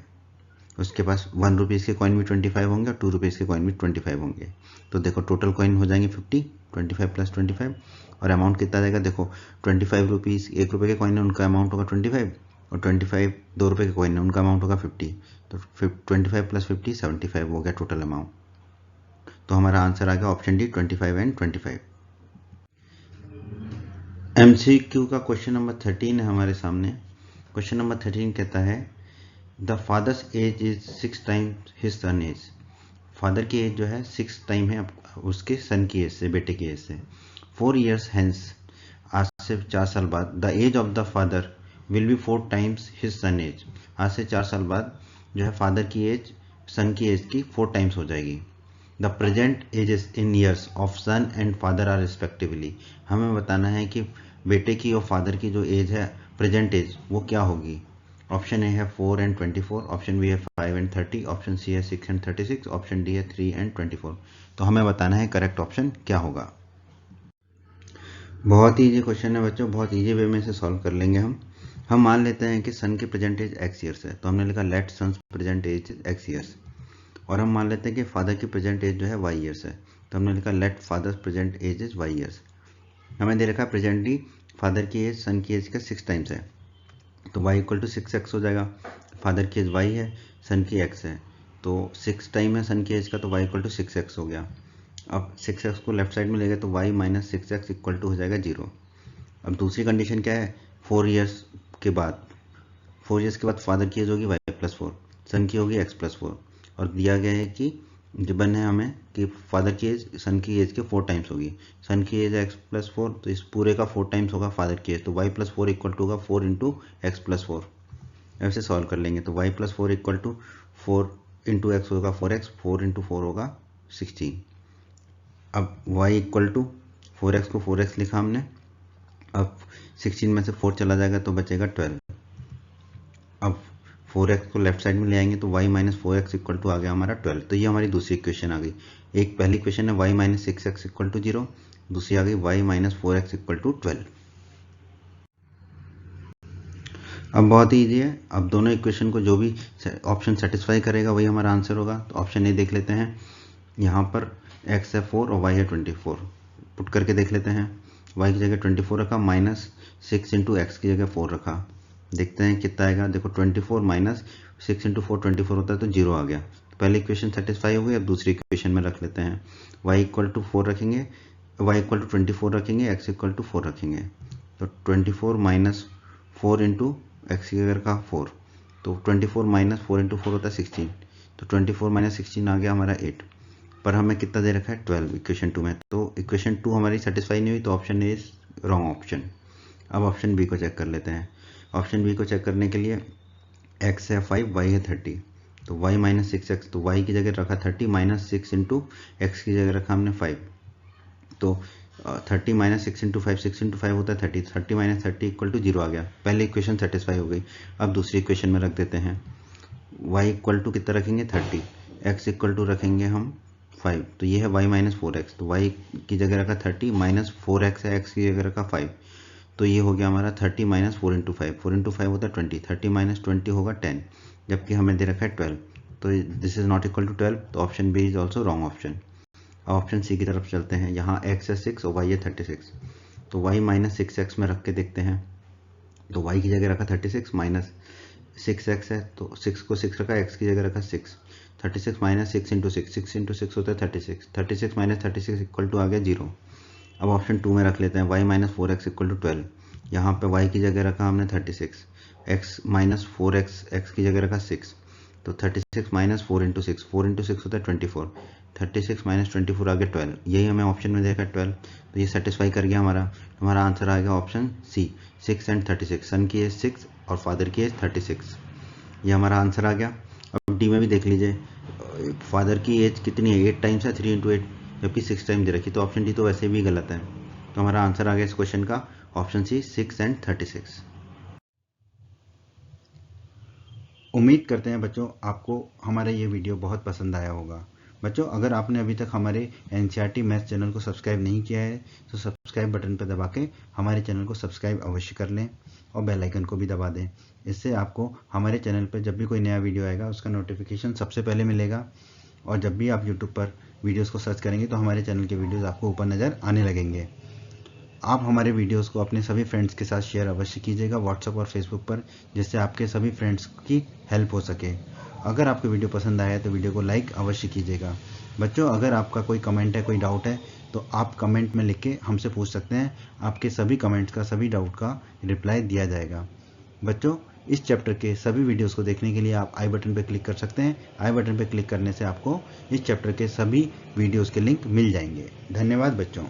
उसके पास 1 रुपीज़ के कॉइन भी 25 होंगे और 2 रुपीज़ के कॉइन भी 25 होंगे। तो देखो टोटल कॉइन हो जाएंगे 50, 25 प्लस 25, और अमाउंट कितना देगा, देखो 25 रुपीज़ 1 रुपये के कॉइन है, उनका अमाउंट होगा 25, और 25 2 रुपये के कॉइन है, उनका अमाउंट होगा 50। तो 25 प्लस 50 75 हो गया टोटल अमाउंट। तो हमारा आंसर आ गया ऑप्शन डी 25 एंड 25। MCQ का क्वेश्चन नंबर 13 है हमारे सामने। क्वेश्चन नंबर 13 कहता है the father's age is 6 times his son age. Father की एज जो है 6 टाइम है उसके सन की एज से, बेटे की एज से। 4 years हेंस, आज से 4 साल बाद, the age of the father will be 4 times his son age. आज से 4 साल बाद जो है फादर की एज सन की एज की 4 टाइम्स हो जाएगी। The present ages in years of son and father are respectively. हमें बताना है कि बेटे की और फादर की जो एज है प्रेजेंट एज वो क्या होगी। ऑप्शन ए है 4 एंड 24, ऑप्शन बी है 5 एंड 30, ऑप्शन सी है 6 एंड 36, ऑप्शन डी है 3 एंड 24। तो हमें बताना है करेक्ट ऑप्शन क्या होगा। बहुत ही इजी क्वेश्चन है बच्चों, बहुत इजी वे में इसे सॉल्व कर लेंगे हम मान लेते हैं कि सन की प्रेजेंट एज x ईयर्स है, तो हमने लिखा let son's present age x years. और हम मान लेते हैं कि फादर की प्रेजेंट एज जो है y ईयर्स है, तो हमने लिखा let father's present age is y years. हमें दे रखा प्रेजेंटली फादर की एज सन की एज का 6 टाइम्स है, तो y इक्वल टू 6x हो जाएगा। फादर की एज y है, सन की x है, तो 6 टाइम है सन की एज का, तो y इक्वल टू 6x हो गया। अब 6x को लेफ्ट साइड में ले गए तो y minus 6x equal to हो जाएगा 0। अब दूसरी कंडीशन क्या है, 4 years के बाद, 4 years के बाद फादर की एज होगी y प्लस 4, सन की होगी x प्लस 4, और दिया गया है कि गिवन है हमें कि फादर की एज सन की एज के 4 टाइम्स होगी। सन की एज x प्लस 4, तो इस पूरे का 4 टाइम्स होगा फादर की एज, तो y प्लस 4 इक्वल टू होगा 4 इंटू एक्स प्लस 4। ऐसे सॉल्व कर लेंगे तो y plus 4 equal to 4 into x होगा 4x, 4 इंटू 4 होगा 16। अब y इक्वल टू 4x को 4x लिखा हमने, अब 16 में से 4 चला जाएगा तो बचेगा 12। अब 4x को लेफ्ट साइड में ले आएंगे तो y minus 4x equal to आ गया हमारा 12। तो ये हमारी दूसरी इक्वेशन आ गई। एक पहली इक्वेशन है y minus 6x equal to 0, दूसरी आ गई y minus 4x equal to 12। अब बहुत ही ईजी है, अब दोनों इक्वेशन को जो भी ऑप्शन सेटिस्फाई करेगा वही हमारा आंसर होगा। तो ऑप्शन ए देख लेते हैं, यहाँ पर x है 4 और y है 24, पुट करके देख लेते हैं। y की जगह 24 रखा, माइनस 6 इंटू एक्स की जगह 4 रखा, देखते हैं कितना आएगा। देखो 24 माइनस 6 इंटू 4 24 होता है, तो 0 आ गया। तो पहली इक्वेशन सेटिस्फाई हो गई। अब दूसरी इक्वेशन में रख लेते हैं, y इक्वल टू 4 रखेंगे, y इक्वल टू 24 रखेंगे, x इक्वल टू 4 रखेंगे, तो 24 माइनस 4 इंटू एक्स की जगह का 4, तो 24 माइनस 4 इंटू 4 होता है 16, तो 24 माइनस 16 आ गया हमारा 8। पर हमें कितना दे रखा है 12 इक्वेशन 2 में, तो इक्वेशन 2 हमारी सेटिस्फाई नहीं हुई, तो option A is wrong option. अब ऑप्शन बी को चेक कर लेते हैं। ऑप्शन बी को चेक करने के लिए x है 5, y है 30, तो y माइनस 6x, तो y की जगह रखा 30 माइनस 6 इंटू एक्स की जगह रखा हमने 5, तो 30 माइनस 6 इंटू 5, 6 इंटू 5 होता है 30, 30 माइनस 30 इक्वल टू 0 आ गया। पहली इक्वेशन सेटिस्फाई हो गई। अब दूसरी इक्वेशन में रख देते हैं, y इक्वल टू कितना रखेंगे 30, x इक्वल टू रखेंगे हम 5, तो ये है y माइनस 4x, तो y की जगह रखा 30 माइनस 4x है, x की जगह रखा 5, तो ये हो गया हमारा 30 माइनस 4 इंटू 5, 4 इंटू 5 होता है 20, 30 माइनस 20 होगा 10, जबकि हमें दे रखा है 12, तो this is not equal to 12, तो option B is also wrong option. अब ऑप्शन सी की तरफ चलते हैं। यहाँ x है 6 और y है 36, तो y माइनस 6x में रख के देखते हैं, तो y की जगह रखा 36 माइनस 6x है, तो 6 को 6 रखा, x की जगह रखा 6, 36 माइनस 6 इंटू 6, 6 इंटू 6 होता है 36, 36 माइनस 36 इक्वल टू आ गया 0। अब ऑप्शन 2 में रख लेते हैं, y minus 4x equal to 12, यहाँ पे y की जगह रखा हमने 36, x माइनस 4x, x की जगह रखा 6, तो 36 माइनस 4 इंटू 6, 4 इंटू 6 होता है 24, 36 माइनस 24 आ गया 12, यही हमें ऑप्शन में देखा 12, तो ये सेटिस्फाई कर गया हमारा आंसर आएगा ऑप्शन सी 6 एंड 36। सन की एज 6 और फादर की एज 36, ये हमारा आंसर आ गया। अब डी में भी देख लीजिए, फादर की एज कितनी है 8 टाइम्स है, 3 इंटू 8, जबकि 6 टाइम दे रखी, तो ऑप्शन डी तो वैसे भी गलत है। तो हमारा आंसर आ गया इस क्वेश्चन का ऑप्शन सी 6 एंड 36। उम्मीद करते हैं बच्चों आपको हमारा ये वीडियो बहुत पसंद आया होगा। बच्चों अगर आपने अभी तक हमारे एनसीईआरटी मैथ्स चैनल को सब्सक्राइब नहीं किया है तो सब्सक्राइब बटन पर दबा के हमारे चैनल को सब्सक्राइब अवश्य कर लें और बेल आइकन को भी दबा दें। इससे आपको हमारे चैनल पर जब भी कोई नया वीडियो आएगा उसका नोटिफिकेशन सबसे पहले मिलेगा, और जब भी आप यूट्यूब पर वीडियोस को सर्च करेंगे तो हमारे चैनल के वीडियोस आपको ऊपर नज़र आने लगेंगे। आप हमारे वीडियोस को अपने सभी फ्रेंड्स के साथ शेयर अवश्य कीजिएगा व्हाट्सएप और फेसबुक पर, जिससे आपके सभी फ्रेंड्स की हेल्प हो सके। अगर आपको वीडियो पसंद आया है तो वीडियो को लाइक अवश्य कीजिएगा। बच्चों अगर आपका कोई कमेंट है, कोई डाउट है तो आप कमेंट में लिख के हमसे पूछ सकते हैं। आपके सभी कमेंट्स का, सभी डाउट का रिप्लाई दिया जाएगा। बच्चों इस चैप्टर के सभी वीडियोस को देखने के लिए आप आई बटन पर क्लिक कर सकते हैं। आई बटन पर क्लिक करने से आपको इस चैप्टर के सभी वीडियोस के लिंक मिल जाएंगे। धन्यवाद बच्चों।